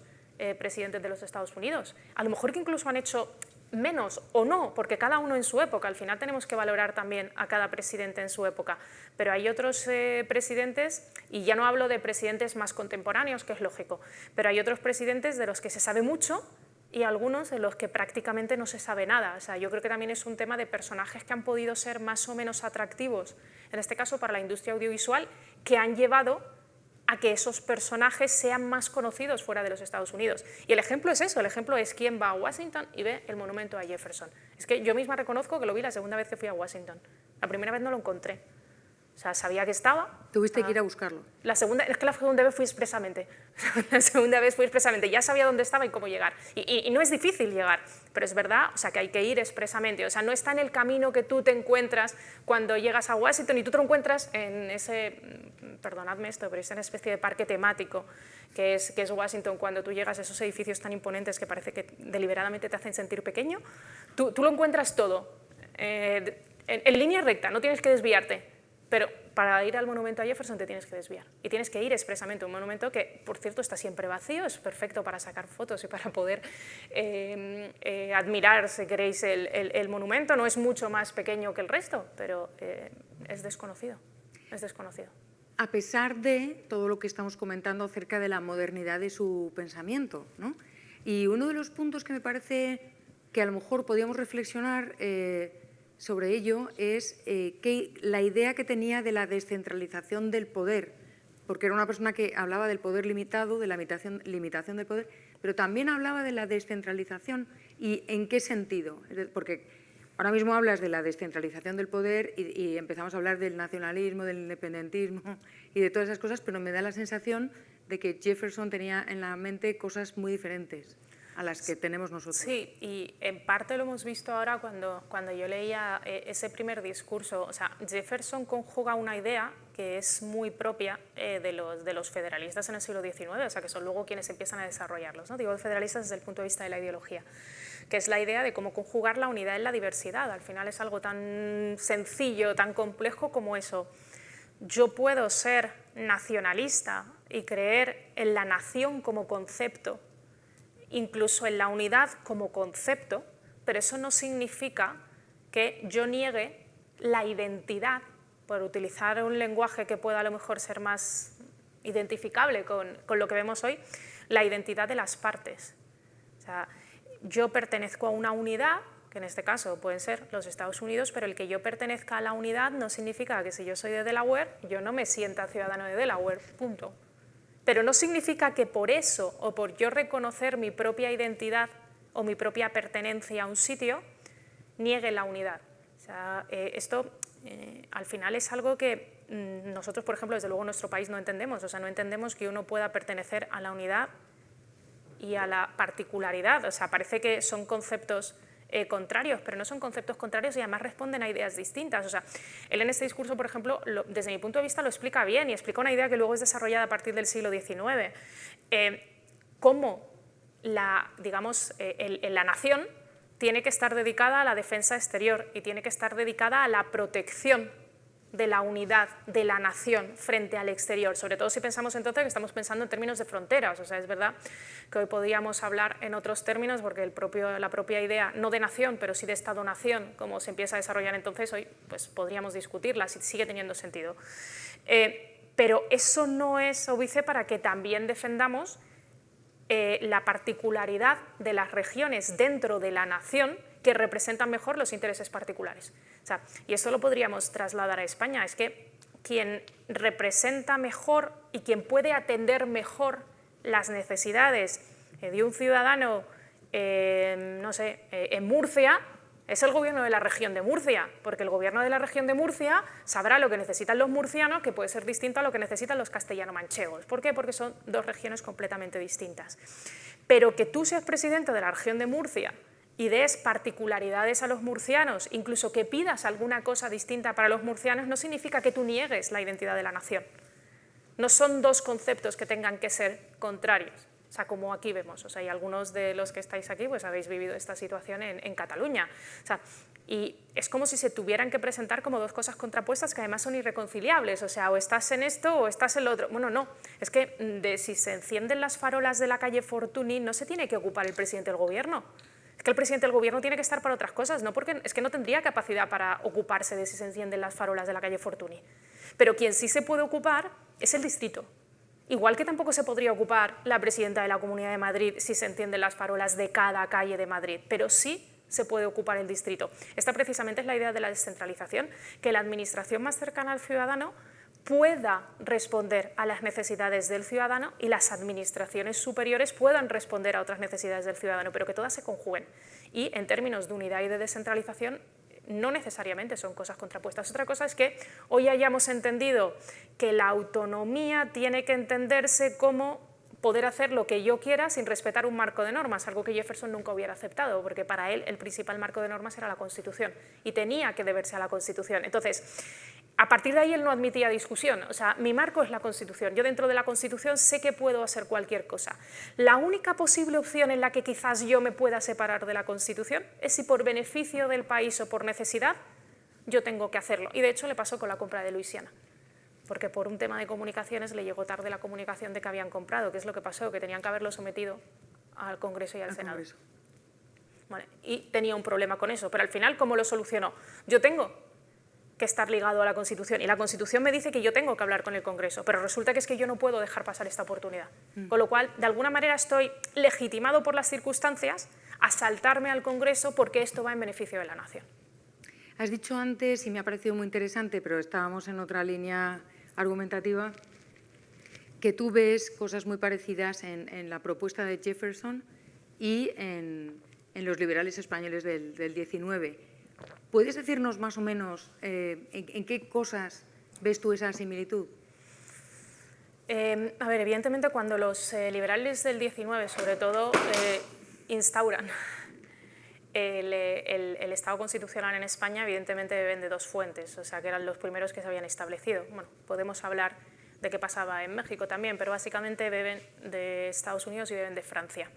presidentes de los Estados Unidos. A lo mejor que incluso han hecho menos o no, porque cada uno en su época. Al final tenemos que valorar también a cada presidente en su época. Pero hay otros presidentes, y ya no hablo de presidentes más contemporáneos, que es lógico, pero hay otros presidentes de los que se sabe mucho y algunos de los que prácticamente no se sabe nada. O sea, yo creo que también es un tema de personajes que han podido ser más o menos atractivos, en este caso para la industria audiovisual, que han llevado a que esos personajes sean más conocidos fuera de los Estados Unidos. Y el ejemplo es eso, el ejemplo es quién va a Washington y ve el monumento a Jefferson. Es que yo misma reconozco que lo vi la segunda vez que fui a Washington. La primera vez no lo encontré. O sea, sabía que estaba. Tuviste que ir a buscarlo. Es que la segunda vez fui expresamente. La segunda vez fui expresamente. Ya sabía dónde estaba y cómo llegar. Y no es difícil llegar, pero es verdad, o sea, que hay que ir expresamente. O sea, no está en el camino que tú te encuentras cuando llegas a Washington y tú te lo encuentras en ese, perdonadme esto, pero es una especie de parque temático que es Washington. Cuando tú llegas a esos edificios tan imponentes que parece que deliberadamente te hacen sentir pequeño, tú lo encuentras todo en línea recta, no tienes que desviarte. Pero para ir al monumento a Jefferson te tienes que desviar y tienes que ir expresamente a un monumento que, por cierto, está siempre vacío, es perfecto para sacar fotos y para poder admirar, si queréis, el monumento. No es mucho más pequeño que el resto, pero es desconocido, es desconocido. A pesar de todo lo que estamos comentando acerca de la modernidad de su pensamiento, ¿no? Y uno de los puntos que me parece que a lo mejor podíamos reflexionar sobre ello es que la idea que tenía de la descentralización del poder, porque era una persona que hablaba del poder limitado, de la limitación del poder, pero también hablaba de la descentralización. ¿Y en qué sentido? Porque ahora mismo hablas de la descentralización del poder y empezamos a hablar del nacionalismo, del independentismo y de todas esas cosas, pero me da la sensación de que Jefferson tenía en la mente cosas muy diferentes a las que tenemos nosotros. Sí, y en parte lo hemos visto ahora cuando yo leía ese primer discurso. O sea, Jefferson conjuga una idea que es muy propia de los federalistas en el siglo XIX, o sea, que son luego quienes empiezan a desarrollarlos, ¿no? Digo federalistas desde el punto de vista de la ideología, que es la idea de cómo conjugar la unidad en la diversidad. Al final es algo tan sencillo, tan complejo como eso. Yo puedo ser nacionalista y creer en la nación como concepto, incluso en la unidad como concepto, pero eso no significa que yo niegue la identidad, por utilizar un lenguaje que pueda a lo mejor ser más identificable con lo que vemos hoy, la identidad de las partes. O sea, yo pertenezco a una unidad, que en este caso pueden ser los Estados Unidos, pero el que yo pertenezca a la unidad no significa que si yo soy de Delaware, yo no me sienta ciudadano de Delaware, punto. Pero no significa que por eso, o por yo reconocer mi propia identidad o mi propia pertenencia a un sitio, niegue la unidad. O sea, esto al final es algo que nosotros, por ejemplo, desde luego en nuestro país no entendemos. O sea, no entendemos que uno pueda pertenecer a la unidad y a la particularidad. O sea, parece que son conceptos contrarios, pero no son conceptos contrarios y además responden a ideas distintas. O sea, él en este discurso, por ejemplo, desde mi punto de vista lo explica bien y explica una idea que luego es desarrollada a partir del siglo XIX. Cómo la nación tiene que estar dedicada a la defensa exterior y tiene que estar dedicada a la protección de la unidad de la nación frente al exterior, sobre todo si pensamos entonces que estamos pensando en términos de fronteras. O sea, es verdad que hoy podríamos hablar en otros términos porque la propia idea, no de nación, pero sí de Estado-nación, como se empieza a desarrollar entonces, hoy pues podríamos discutirla si sigue teniendo sentido. Pero eso no es óbice para que también defendamos la particularidad de las regiones dentro de la nación que representan mejor los intereses particulares. O sea, y esto lo podríamos trasladar a España, es que quien representa mejor y quien puede atender mejor las necesidades de un ciudadano, no sé, en Murcia, es el gobierno de la región de Murcia, porque el gobierno de la región de Murcia sabrá lo que necesitan los murcianos, que puede ser distinto a lo que necesitan los castellano-manchegos. ¿Por qué? Porque son dos regiones completamente distintas. Pero que tú seas presidente de la región de Murcia y des particularidades a los murcianos, incluso que pidas alguna cosa distinta para los murcianos, no significa que tú niegues la identidad de la nación. No son dos conceptos que tengan que ser contrarios. O sea, como aquí vemos, o sea, y algunos de los que estáis aquí pues habéis vivido esta situación en Cataluña. O sea, y es como si se tuvieran que presentar como dos cosas contrapuestas que además son irreconciliables. O sea, o estás en esto o estás en lo otro. Bueno, no, es que si se encienden las farolas de la calle Fortuny no se tiene que ocupar el presidente del gobierno. Es que el presidente del gobierno tiene que estar para otras cosas, no porque es que no tendría capacidad para ocuparse de si se encienden las farolas de la calle Fortuny. Pero quien sí se puede ocupar es el distrito. Igual que tampoco se podría ocupar la presidenta de la Comunidad de Madrid si se encienden las farolas de cada calle de Madrid, pero sí se puede ocupar el distrito. Esta precisamente es la idea de la descentralización, que la administración más cercana al ciudadano pueda responder a las necesidades del ciudadano y las administraciones superiores puedan responder a otras necesidades del ciudadano, pero que todas se conjuguen. Y en términos de unidad y de descentralización, no necesariamente son cosas contrapuestas. Otra cosa es que hoy hayamos entendido que la autonomía tiene que entenderse como poder hacer lo que yo quiera sin respetar un marco de normas, algo que Jefferson nunca hubiera aceptado, porque para él el principal marco de normas era la Constitución y tenía que deberse a la Constitución. Entonces, a partir de ahí él no admitía discusión. O sea, mi marco es la Constitución. Yo dentro de la Constitución sé que puedo hacer cualquier cosa. La única posible opción en la que quizás yo me pueda separar de la Constitución es si por beneficio del país o por necesidad yo tengo que hacerlo. Y de hecho le pasó con la compra de Luisiana, porque por un tema de comunicaciones le llegó tarde la comunicación de que habían comprado, que es lo que pasó, que tenían que haberlo sometido al Congreso y al Senado. Congreso. Vale, y tenía un problema con eso, pero al final, ¿cómo lo solucionó? Yo tengo que estar ligado a la Constitución y la Constitución me dice que yo tengo que hablar con el Congreso, pero resulta que es que yo no puedo dejar pasar esta oportunidad. Con lo cual, de alguna manera estoy legitimado por las circunstancias a saltarme al Congreso porque esto va en beneficio de la nación. Has dicho antes, y me ha parecido muy interesante, pero estábamos en otra línea argumentativa, que tú ves cosas muy parecidas en la propuesta de Jefferson y en los liberales españoles del 19. ¿Puedes decirnos más o menos en qué cosas ves tú esa similitud? A ver, evidentemente cuando los liberales del 19, sobre todo, instauran el Estado constitucional en España, evidentemente beben de dos fuentes, o sea, que eran los primeros que se habían establecido. Bueno, podemos hablar de qué pasaba en México también, pero básicamente beben de Estados Unidos y beben de Francia.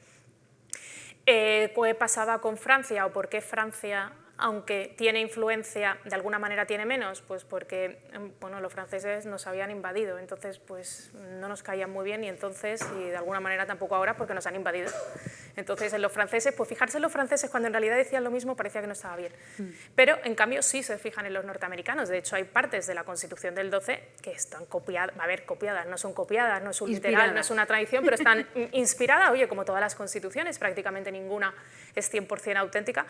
¿Qué pasaba con Francia o por qué Francia, aunque tiene influencia, de alguna manera tiene menos? Pues porque bueno, los franceses nos habían invadido, entonces pues no nos caían muy bien y entonces, y de alguna manera tampoco ahora porque nos han invadido. Entonces en los franceses, pues fijarse en los franceses cuando en realidad decían lo mismo parecía que no estaba bien. Pero en cambio sí se fijan en los norteamericanos, de hecho hay partes de la Constitución del 12 que están copiadas, a ver, copiadas, no son copiadas, no es un literal, no es una tradición, pero están inspiradas, oye, como todas las constituciones, prácticamente ninguna es 100% auténtica,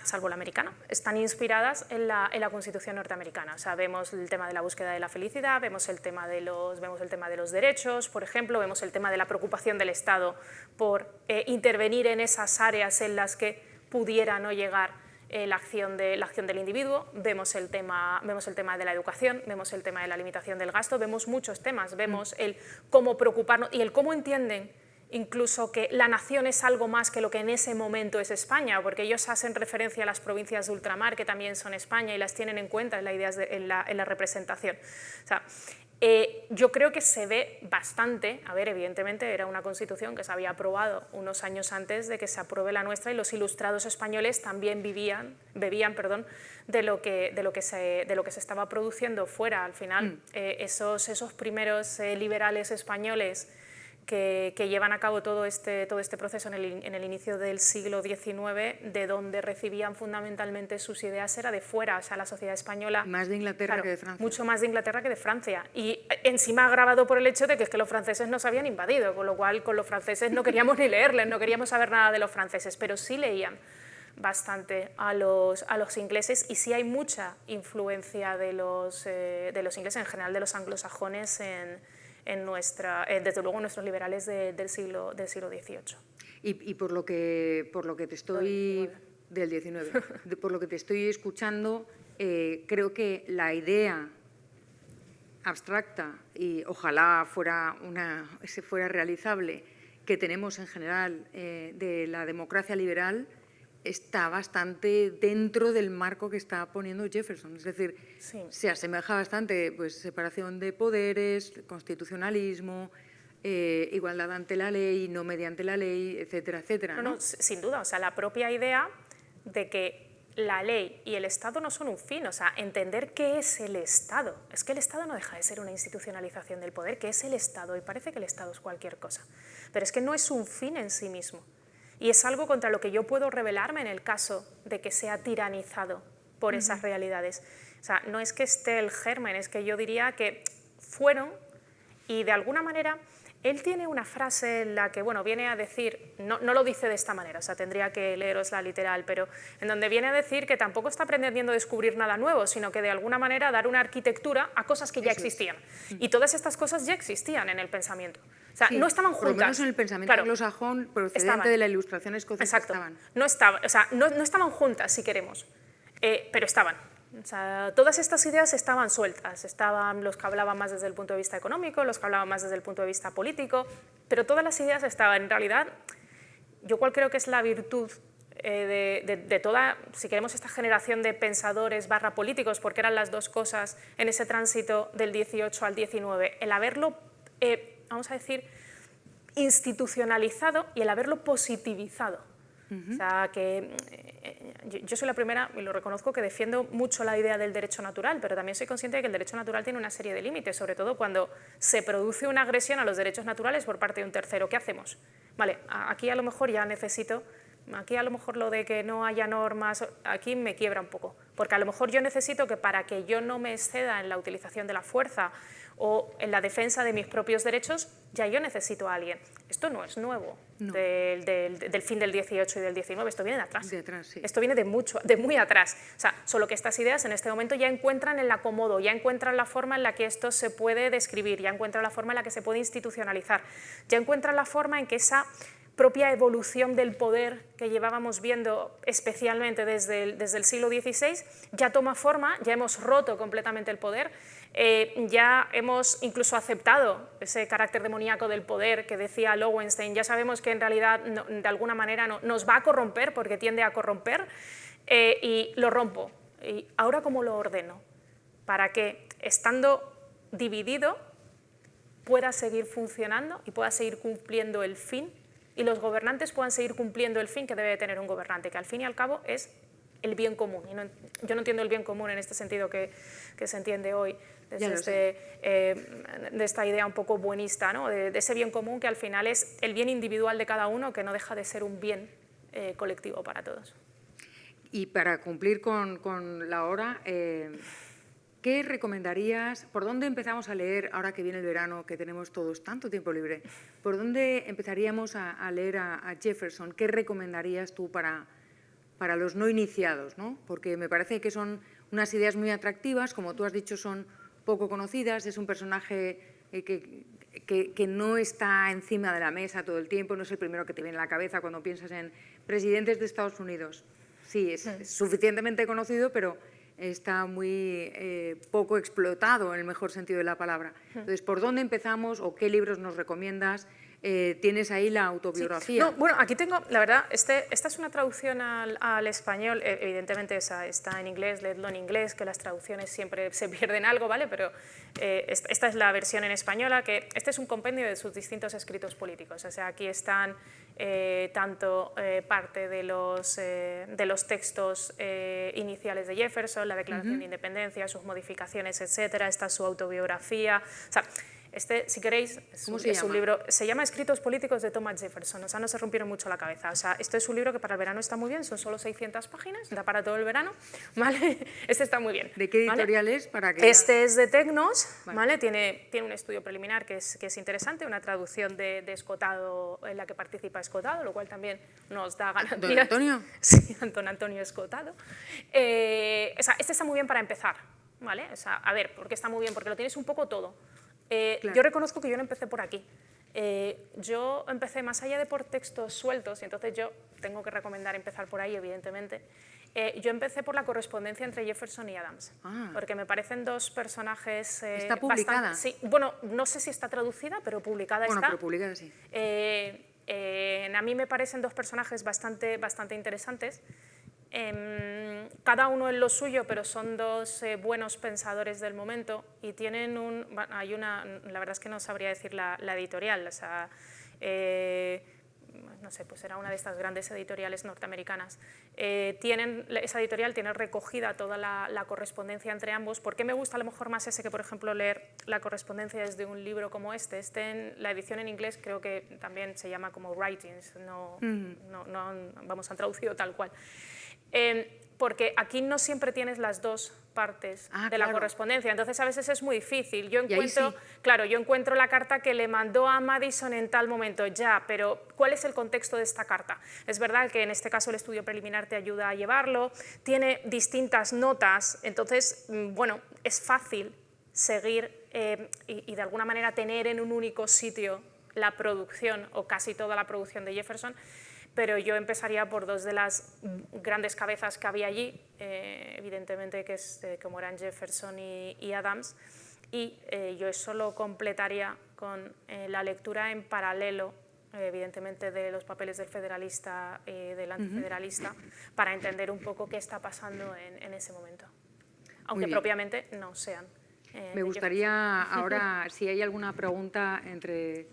salvo la americana, están inspiradas en la Constitución norteamericana. O sea, vemos el tema de la búsqueda de la felicidad, vemos el tema de los derechos, por ejemplo, vemos el tema de la preocupación del Estado por intervenir en esas áreas en las que pudiera no llegar la acción del individuo, vemos el tema de la educación, vemos el tema de la limitación del gasto, vemos muchos temas, vemos el cómo preocuparnos y el cómo entienden incluso que la nación es algo más que lo que en ese momento es España, porque ellos hacen referencia a las provincias de ultramar, que también son España, y las tienen en cuenta en la representación. O sea, yo creo que se ve bastante, a ver, evidentemente era una constitución que se había aprobado unos años antes de que se apruebe la nuestra y los ilustrados españoles también bebían de lo que se estaba produciendo fuera. Al final, esos primeros liberales españoles que llevan a cabo todo este proceso en el inicio del siglo XIX, de donde recibían fundamentalmente sus ideas era de fuera, o sea, la sociedad española... Más de Inglaterra, claro, que de Francia. Mucho más de Inglaterra que de Francia. Y encima agravado por el hecho de que es que los franceses nos habían invadido, con lo cual con los franceses no queríamos ni leerles, no queríamos saber nada de los franceses, pero sí leían bastante a los ingleses y sí hay mucha influencia de los ingleses, en general de los anglosajones desde luego nuestros liberales del siglo XVIII. Y por lo que te estoy... Del XIX. Por lo que te estoy escuchando, creo que la idea abstracta, y ojalá fuera realizable, que tenemos en general de la democracia liberal, está bastante dentro del marco que está poniendo Jefferson. Es decir, sí, se asemeja bastante, pues, separación de poderes, constitucionalismo, igualdad ante la ley, no mediante la ley, etcétera, etcétera. No, sin duda, o sea, la propia idea de que la ley y el Estado no son un fin, o sea, entender qué es el Estado. Es que el Estado no deja de ser una institucionalización del poder, ¿qué es el Estado? Y parece que el Estado es cualquier cosa, pero es que no es un fin en sí mismo. Y es algo contra lo que yo puedo rebelarme en el caso de que sea tiranizado por esas realidades. O sea, no es que esté el germen, es que yo diría que fueron, y de alguna manera él tiene una frase en la que, bueno, viene a decir, no lo dice de esta manera, o sea, tendría que leerosla literal, pero en donde viene a decir que tampoco está pretendiendo descubrir nada nuevo, sino que de alguna manera dar una arquitectura a cosas que ya existían. Y todas estas cosas ya existían en el pensamiento. O sea, sí, no estaban juntas. Por lo menos en el pensamiento anglosajón procedente de la Ilustración escocesa. Exacto. No estaban juntas, si queremos, pero estaban. O sea, todas estas ideas estaban sueltas, estaban los que hablaban más desde el punto de vista económico, los que hablaban más desde el punto de vista político, pero todas las ideas estaban. En realidad, yo cual creo que es la virtud de toda, si queremos, esta generación de pensadores / políticos, porque eran las dos cosas en ese tránsito del 18 al 19, el haberlo, vamos a decir, institucionalizado y el haberlo positivizado. O sea, que yo soy la primera, y lo reconozco, que defiendo mucho la idea del derecho natural, pero también soy consciente de que el derecho natural tiene una serie de límites, sobre todo cuando se produce una agresión a los derechos naturales por parte de un tercero. ¿Qué hacemos? Vale, aquí a lo mejor ya necesito, aquí a lo mejor lo de que no haya normas, aquí me quiebra un poco, porque a lo mejor yo necesito que para que yo no me exceda en la utilización de la fuerza o en la defensa de mis propios derechos, ya yo necesito a alguien. Esto no es nuevo, no. Del fin del 18 y del 19, esto viene de atrás. De atrás, sí. Esto viene de muy atrás. O sea, solo que estas ideas en este momento ya encuentran el acomodo, ya encuentran la forma en la que esto se puede describir, ya encuentran la forma en la que se puede institucionalizar, ya encuentran la forma en que esa propia evolución del poder que llevábamos viendo especialmente desde el siglo XVI ya toma forma, ya hemos roto completamente el poder, ya hemos incluso aceptado ese carácter demoníaco del poder que decía Lowenstein, ya sabemos que en realidad de alguna manera nos va a corromper porque tiende a corromper y lo rompo. ¿Y ahora cómo lo ordeno? Para que, estando dividido, pueda seguir funcionando y pueda seguir cumpliendo el fin y los gobernantes puedan seguir cumpliendo el fin que debe de tener un gobernante, que al fin y al cabo es el bien común. Y yo no entiendo el bien común en este sentido que se entiende hoy, desde de esta idea un poco buenista, ¿no? de ese bien común que al final es el bien individual de cada uno, que no deja de ser un bien colectivo para todos. Y para cumplir con la hora, ¿qué recomendarías? ¿Por dónde empezamos a leer, ahora que viene el verano, que tenemos todos tanto tiempo libre? ¿Por dónde empezaríamos a leer a Jefferson? ¿Qué recomendarías tú para los no iniciados, ¿no? Porque me parece que son unas ideas muy atractivas, como tú has dicho, son poco conocidas, es un personaje que no está encima de la mesa todo el tiempo, no es el primero que te viene a la cabeza cuando piensas en presidentes de Estados Unidos. Sí, es suficientemente conocido, pero está muy poco explotado en el mejor sentido de la palabra. Entonces, ¿por dónde empezamos o qué libros nos recomiendas? Tienes ahí la autobiografía. Sí. No, bueno, aquí tengo, la verdad, esta es una traducción al español, evidentemente está en inglés, leedlo en inglés, que las traducciones siempre se pierden algo, ¿vale? Pero esta es la versión en española, que este es un compendio de sus distintos escritos políticos, o sea, aquí están tanto parte de los textos iniciales de Jefferson, la Declaración de Independencia, sus modificaciones, etcétera, está su autobiografía, o sea, si queréis, es un libro, se llama Escritos políticos de Thomas Jefferson, o sea, no se rompieron mucho la cabeza, o sea, esto es un libro que para el verano está muy bien, son solo 600 páginas, da para todo el verano, ¿vale? Este está muy bien. ¿De qué editorial es? Para que este es de Tecnos, ¿vale? Tiene un estudio preliminar que es interesante, una traducción de Escotado en la que participa Escotado, lo cual también nos da garantías. ¿Don Antonio? Sí, Antonio Escotado. O sea, este está muy bien para empezar, ¿vale? O sea, a ver, ¿por qué está muy bien? Porque lo tienes un poco todo. Claro. Yo reconozco que yo no empecé por aquí. Yo empecé más allá de por textos sueltos, y entonces yo tengo que recomendar empezar por ahí, evidentemente. Yo empecé por la correspondencia entre Jefferson y Adams, porque me parecen dos personajes... ¿Está publicada? Sí, bueno, no sé si está traducida, pero publicada está. Bueno, pero publicada sí. A mí me parecen dos personajes bastante interesantes. Cada uno en lo suyo, pero son dos buenos pensadores del momento y tienen la verdad es que no sabría decir la editorial, o sea, no sé, pues era una de estas grandes editoriales norteamericanas. Esa editorial tiene recogida toda la correspondencia entre ambos. ¿Por qué me gusta a lo mejor más ese que, por ejemplo, leer la correspondencia desde un libro como este? La edición en inglés creo que también se llama como Writings, vamos, han traducido tal cual. Porque aquí no siempre tienes las dos partes de la correspondencia, entonces a veces es muy difícil. Yo encuentro la carta que le mandó a Madison en tal momento, ya, pero ¿cuál es el contexto de esta carta? Es verdad que en este caso el estudio preliminar te ayuda a llevarlo, tiene distintas notas, entonces, bueno, es fácil seguir y de alguna manera tener en un único sitio la producción o casi toda la producción de Jefferson. Pero yo empezaría por dos de las grandes cabezas que había allí, evidentemente, que es como eran Jefferson y Adams, y yo eso lo completaría con la lectura en paralelo, evidentemente, de los papeles del federalista y del antifederalista, para entender un poco qué está pasando en ese momento, aunque propiamente no sean. Me gustaría ahora, si hay alguna pregunta entre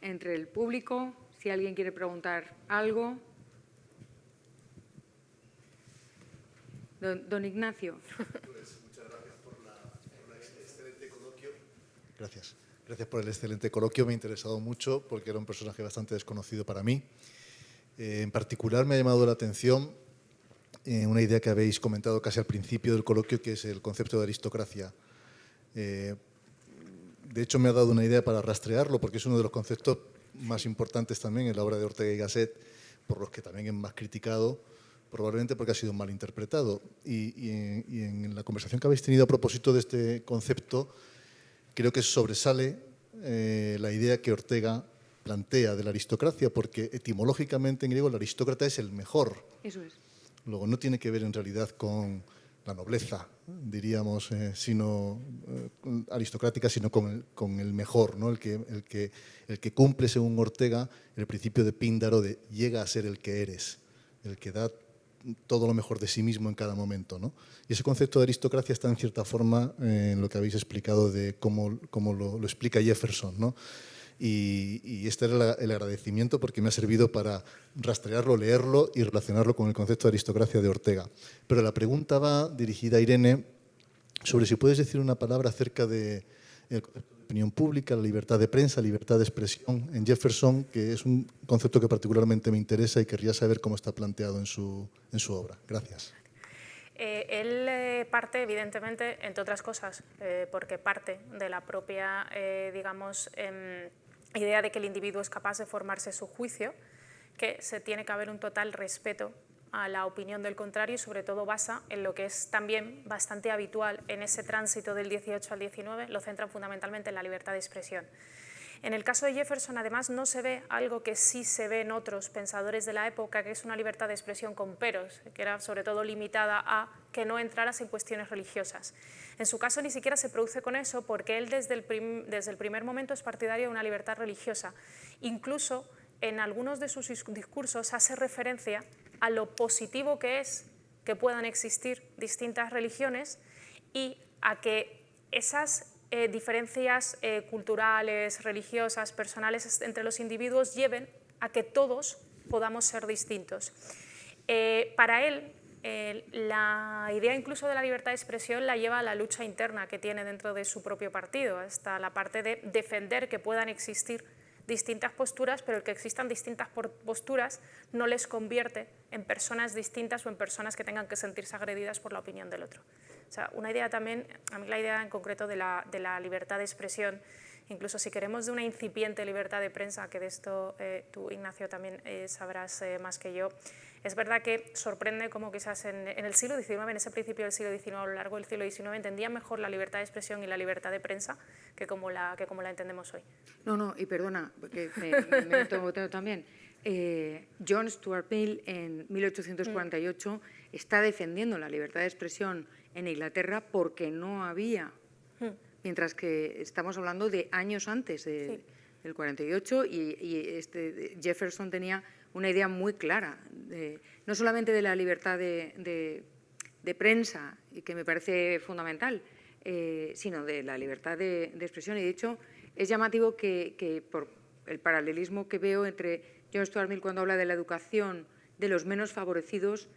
el público. Si alguien quiere preguntar algo. Don Ignacio. Pues muchas gracias por el excelente coloquio. Gracias por el excelente coloquio. Me ha interesado mucho porque era un personaje bastante desconocido para mí. En particular me ha llamado la atención una idea que habéis comentado casi al principio del coloquio, que es el concepto de aristocracia. De hecho, me ha dado una idea para rastrearlo porque es uno de los conceptos más importantes también en la obra de Ortega y Gasset, por los que también es más criticado, probablemente porque ha sido mal interpretado. Y en la conversación que habéis tenido a propósito de este concepto, creo que sobresale la idea que Ortega plantea de la aristocracia, porque etimológicamente en griego el aristócrata es el mejor. Eso es. Luego, no tiene que ver en realidad con la nobleza, diríamos, aristocrática, sino con el mejor, ¿no? el que cumple, según Ortega, el principio de Píndaro de llega a ser el que eres, el que da todo lo mejor de sí mismo en cada momento, ¿no? Y ese concepto de aristocracia está en cierta forma en lo que habéis explicado de cómo lo explica Jefferson, ¿no? Y este era el agradecimiento porque me ha servido para rastrearlo, leerlo y relacionarlo con el concepto de aristocracia de Ortega. Pero la pregunta va dirigida a Irene sobre si puedes decir una palabra acerca del concepto de opinión pública, la libertad de prensa, libertad de expresión en Jefferson, que es un concepto que particularmente me interesa y querría saber cómo está planteado en su obra. Gracias. Él parte, evidentemente, entre otras cosas, porque parte de la propia, digamos, idea de que el individuo es capaz de formarse su juicio, que se tiene que haber un total respeto a la opinión del contrario y sobre todo basa en lo que es también bastante habitual en ese tránsito del 18 al 19, lo centran fundamentalmente en la libertad de expresión. En el caso de Jefferson, además, no se ve algo que sí se ve en otros pensadores de la época, que es una libertad de expresión con peros, que era sobre todo limitada a que no entraras en cuestiones religiosas. En su caso ni siquiera se produce con eso, porque él desde el primer momento es partidario de una libertad religiosa. Incluso en algunos de sus discursos hace referencia a lo positivo que es que puedan existir distintas religiones y a que esas diferencias culturales, religiosas, personales entre los individuos lleven a que todos podamos ser distintos. Para él, la idea incluso de la libertad de expresión la lleva a la lucha interna que tiene dentro de su propio partido, hasta la parte de defender que puedan existir distintas posturas, pero el que existan distintas posturas no les convierte en personas distintas o en personas que tengan que sentirse agredidas por la opinión del otro. O sea, una idea también, a mí la idea en concreto de la libertad de expresión, incluso si queremos de una incipiente libertad de prensa, que de esto tú, Ignacio, también sabrás más que yo, es verdad que sorprende cómo quizás en el siglo XIX, en ese principio del siglo XIX, a lo largo del siglo XIX, entendían mejor la libertad de expresión y la libertad de prensa que como la entendemos hoy. No, y perdona, porque me tomo también. John Stuart Mill en 1848 está defendiendo la libertad de expresión en Inglaterra porque no había, mientras que estamos hablando de años antes del 48 y Jefferson tenía una idea muy clara, no solamente de la libertad de prensa, y que me parece fundamental, sino de la libertad de expresión. Y de hecho es llamativo que por el paralelismo que veo entre John Stuart Mill cuando habla de la educación de los menos favorecidos,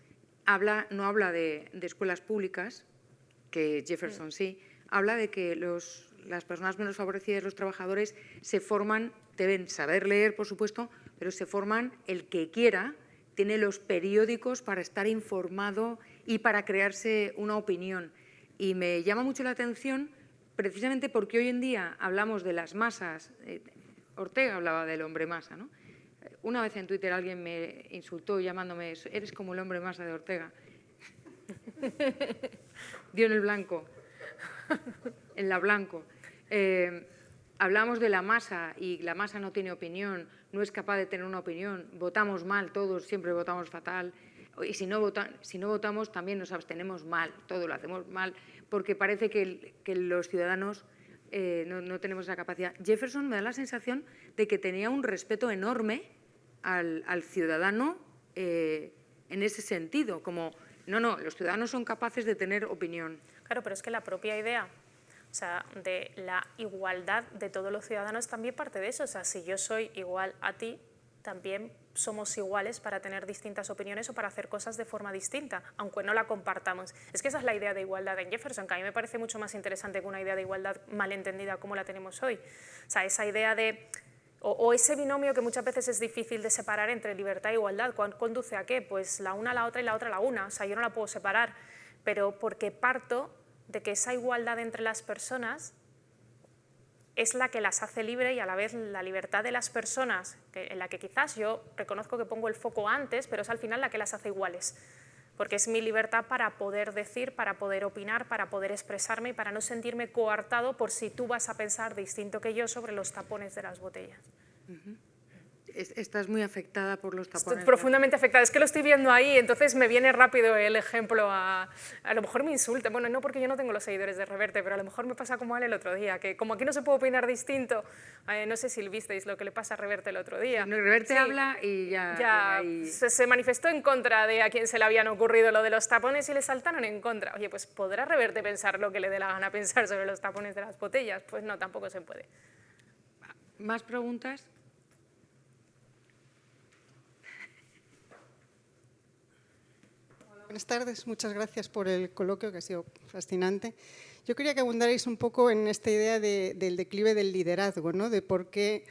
no habla de escuelas públicas, que Jefferson sí, habla de que las personas menos favorecidas, los trabajadores, se forman, deben saber leer, por supuesto, pero se forman el que quiera, tiene los periódicos para estar informado y para crearse una opinión. Y me llama mucho la atención precisamente porque hoy en día hablamos de las masas. Ortega hablaba del hombre masa, ¿no? Una vez en Twitter alguien me insultó llamándome «eres como el hombre masa de Ortega». Dio en el blanco, en la blanco. Hablamos de la masa y la masa no tiene opinión, no es capaz de tener una opinión, votamos mal todos, siempre votamos fatal. Y si no votamos también nos abstenemos mal, todo lo hacemos mal, porque parece que los ciudadanos no tenemos esa capacidad. Jefferson me da la sensación de que tenía un respeto enorme al ciudadano en ese sentido, como no, los ciudadanos son capaces de tener opinión. Claro, pero es que la propia idea, o sea, de la igualdad de todos los ciudadanos también parte de eso. O sea, si yo soy igual a ti, también somos iguales para tener distintas opiniones o para hacer cosas de forma distinta, aunque no la compartamos. Es que esa es la idea de igualdad en Jefferson, que a mí me parece mucho más interesante que una idea de igualdad malentendida como la tenemos hoy. O sea, esa idea de... O ese binomio que muchas veces es difícil de separar entre libertad e igualdad. ¿Conduce a qué? Pues la una a la otra y la otra a la una. O sea, yo no la puedo separar, pero porque parto de que esa igualdad entre las personas es la que las hace libre y a la vez la libertad de las personas, en la que quizás yo reconozco que pongo el foco antes, pero es al final la que las hace iguales. Porque es mi libertad para poder decir, para poder opinar, para poder expresarme y para no sentirme coartado por si tú vas a pensar distinto que yo sobre los tapones de las botellas. Estás muy afectada por los tapones. Estoy profundamente afectada. Es que lo estoy viendo ahí, entonces me viene rápido el ejemplo. A lo mejor me insulta. Bueno, no porque yo no tengo los seguidores de Reverte, pero a lo mejor me pasa como a él el otro día, que como aquí no se puede opinar distinto, no sé si visteis lo que le pasa a Reverte el otro día. No, Reverte habla y ya ahí... se manifestó en contra de a quien se le habían ocurrido lo de los tapones y le saltaron en contra. Oye, pues ¿podrá Reverte pensar lo que le dé la gana pensar sobre los tapones de las botellas? Pues no, tampoco se puede. ¿Más preguntas? Buenas tardes, muchas gracias por el coloquio que ha sido fascinante. Yo quería que abundarais un poco en esta idea del declive del liderazgo, ¿no? De por qué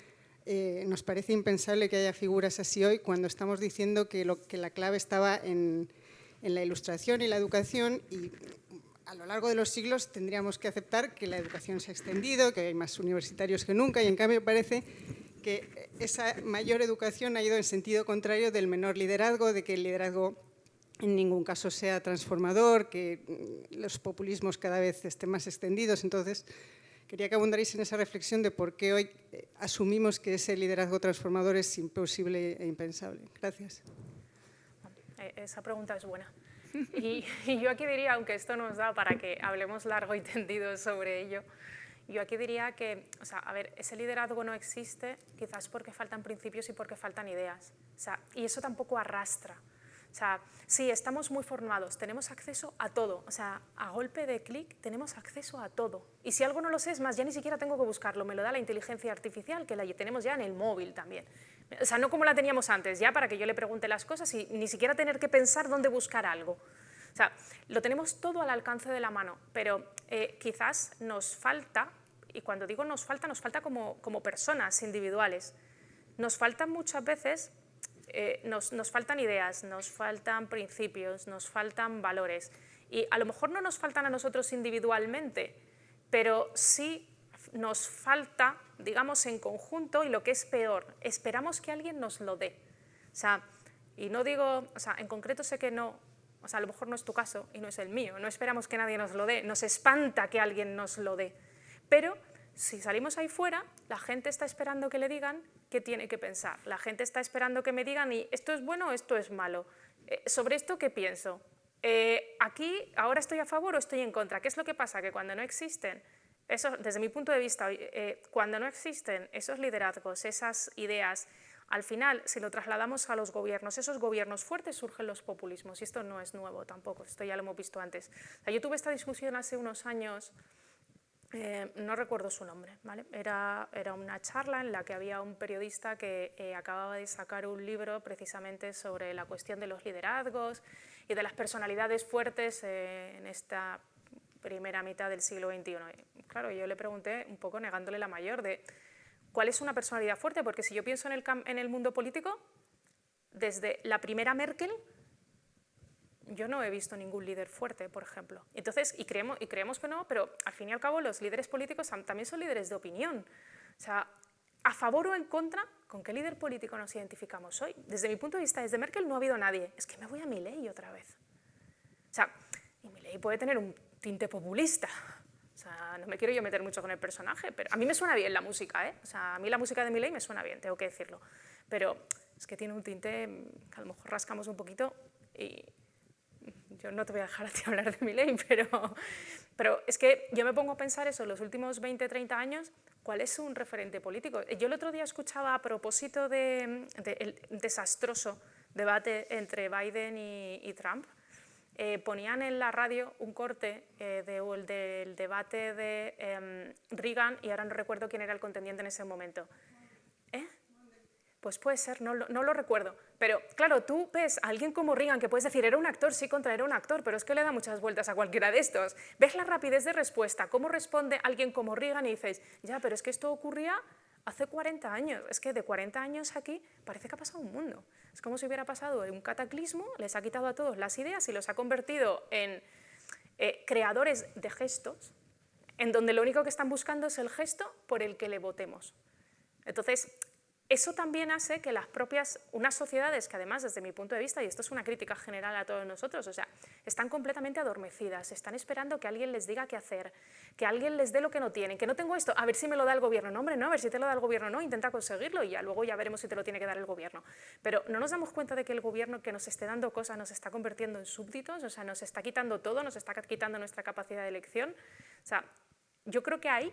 nos parece impensable que haya figuras así hoy cuando estamos diciendo que la clave estaba en la ilustración y la educación, y a lo largo de los siglos tendríamos que aceptar que la educación se ha extendido, que hay más universitarios que nunca, y en cambio parece que esa mayor educación ha ido en sentido contrario del menor liderazgo, de que el liderazgo en ningún caso sea transformador, que los populismos cada vez estén más extendidos. Entonces, quería que abundarais en esa reflexión de por qué hoy asumimos que ese liderazgo transformador es imposible e impensable. Gracias. Esa pregunta es buena. Y yo aquí diría, aunque esto nos da para que hablemos largo y tendido sobre ello, yo aquí diría que, o sea, a ver, ese liderazgo no existe quizás porque faltan principios y porque faltan ideas. O sea, y eso tampoco arrastra. O sea, sí, estamos muy formados, tenemos acceso a todo, o sea, a golpe de clic tenemos acceso a todo. Y si algo no lo sé, es más, ya ni siquiera tengo que buscarlo, me lo da la inteligencia artificial, que la tenemos ya en el móvil también. O sea, no como la teníamos antes, ya para que yo le pregunte las cosas y ni siquiera tener que pensar dónde buscar algo. O sea, lo tenemos todo al alcance de la mano, pero quizás nos falta, y cuando digo nos falta como personas individuales. Nos faltan muchas veces... nos faltan ideas, nos faltan principios, nos faltan valores. Y a lo mejor no nos faltan a nosotros individualmente, pero sí nos falta, digamos, en conjunto, y lo que es peor, esperamos que alguien nos lo dé. O sea, y no digo, o sea, en concreto sé que no, o sea, a lo mejor no es tu caso y no es el mío, no esperamos que nadie nos lo dé, nos espanta que alguien nos lo dé. Pero si salimos ahí fuera, la gente está esperando que le digan qué tiene que pensar. La gente está esperando que me digan, ¿y esto es bueno o esto es malo? ¿Sobre esto qué pienso? Aquí, ahora estoy a favor o estoy en contra. ¿Qué es lo que pasa? Que cuando no existen, eso, desde mi punto de vista, cuando no existen esos liderazgos, esas ideas, al final, si lo trasladamos a los gobiernos, esos gobiernos fuertes, surgen los populismos. Y esto no es nuevo tampoco, esto ya lo hemos visto antes. O sea, yo tuve esta discusión hace unos años. No recuerdo su nombre, ¿vale? Era una charla en la que había un periodista que acababa de sacar un libro precisamente sobre la cuestión de los liderazgos y de las personalidades fuertes en esta primera mitad del siglo XXI. Y claro, yo le pregunté, un poco negándole la mayor, de ¿cuál es una personalidad fuerte? Porque si yo pienso en el mundo político, desde la primera Merkel, yo no he visto ningún líder fuerte, por ejemplo. Entonces, y creemos que no, pero al fin y al cabo los líderes políticos también son líderes de opinión. O sea, a favor o en contra, ¿con qué líder político nos identificamos hoy? Desde mi punto de vista, desde Merkel no ha habido nadie. Es que me voy a Milei otra vez. O sea, y Milei puede tener un tinte populista. O sea, no me quiero yo meter mucho con el personaje, pero a mí me suena bien la música, ¿eh? O sea, a mí la música de Milei me suena bien, tengo que decirlo. Pero es que tiene un tinte que a lo mejor rascamos un poquito y... Yo no te voy a dejar a ti hablar de Milei, pero es que yo me pongo a pensar eso, en los últimos 20, 30 años, ¿cuál es un referente político? Yo el otro día escuchaba a propósito del desastroso debate entre Biden y Trump, ponían en la radio un corte del debate de Reagan, y ahora no recuerdo quién era el contendiente en ese momento. Pues puede ser, no lo recuerdo. Pero claro, tú ves a alguien como Reagan, que puedes decir, era un actor, sí, era un actor, pero es que le da muchas vueltas a cualquiera de estos. Ves la rapidez de respuesta, cómo responde alguien como Reagan y dices, ya, pero es que esto ocurría hace 40 años. Es que de 40 años aquí parece que ha pasado un mundo. Es como si hubiera pasado un cataclismo, les ha quitado a todos las ideas y los ha convertido en creadores de gestos, en donde lo único que están buscando es el gesto por el que le votemos. Entonces, eso también hace que unas sociedades que además, desde mi punto de vista, y esto es una crítica general a todos nosotros, o sea, están completamente adormecidas, están esperando que alguien les diga qué hacer, que alguien les dé lo que no tienen, que no tengo esto, a ver si me lo da el gobierno. No, hombre, no, a ver si te lo da el gobierno, no, intenta conseguirlo y ya luego ya veremos si te lo tiene que dar el gobierno. Pero no nos damos cuenta de que el gobierno que nos esté dando cosas nos está convirtiendo en súbditos, o sea, nos está quitando todo, nos está quitando nuestra capacidad de elección. O sea, yo creo que ahí,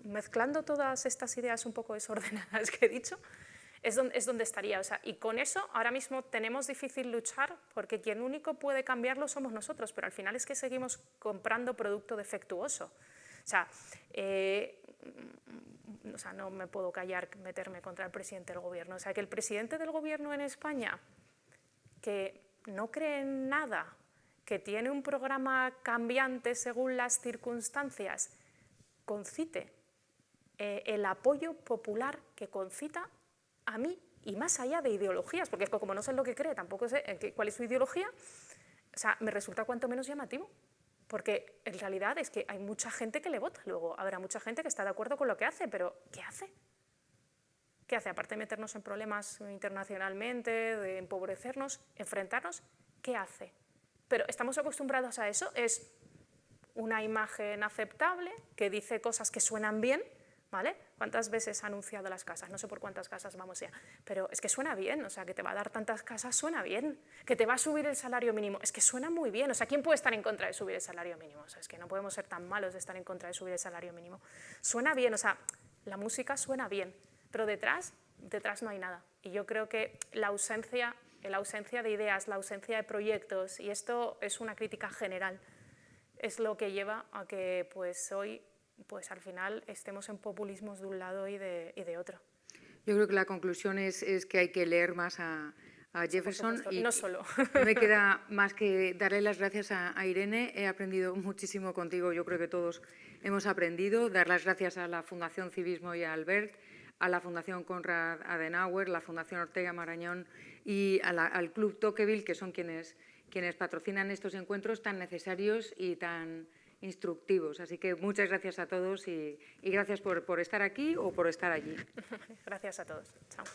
mezclando todas estas ideas un poco desordenadas que he dicho, es donde estaría. O sea, y con eso ahora mismo tenemos difícil luchar porque quien único puede cambiarlo somos nosotros, pero al final es que seguimos comprando producto defectuoso. O sea, no me puedo callar, meterme contra el presidente del gobierno. O sea, que el presidente del gobierno en España, que no cree en nada, que tiene un programa cambiante según las circunstancias, concite el apoyo popular que concita a mí, y más allá de ideologías, porque como no sé lo que cree, tampoco sé cuál es su ideología, o sea, me resulta cuanto menos llamativo, porque en realidad es que hay mucha gente que le vota, luego habrá mucha gente que está de acuerdo con lo que hace, pero ¿qué hace? ¿Qué hace? Aparte de meternos en problemas internacionalmente, de empobrecernos, enfrentarnos, ¿qué hace? Pero estamos acostumbrados a eso, es una imagen aceptable que dice cosas que suenan bien, ¿vale? ¿Cuántas veces ha anunciado las casas? No sé por cuántas casas vamos ya, pero es que suena bien, o sea, que te va a dar tantas casas, suena bien. Que te va a subir el salario mínimo, es que suena muy bien. O sea, ¿quién puede estar en contra de subir el salario mínimo? O sea, es que no podemos ser tan malos de estar en contra de subir el salario mínimo. Suena bien, o sea, la música suena bien, pero detrás no hay nada. Y yo creo que la ausencia de ideas, la ausencia de proyectos, y esto es una crítica general, es lo que lleva a que pues hoy al final estemos en populismos de un lado y de otro. Yo creo que la conclusión es que hay que leer más a Jefferson. Y no solo. No me queda más que darle las gracias a Irene. He aprendido muchísimo contigo, yo creo que todos hemos aprendido. Dar las gracias a la Fundación Civismo y a Albert, a la Fundación Konrad Adenauer, la Fundación Ortega Marañón y al Club Tocqueville, que son quienes patrocinan estos encuentros tan necesarios y tan instructivos. Así que muchas gracias a todos y gracias por estar aquí o por estar allí. Gracias a todos. Chao.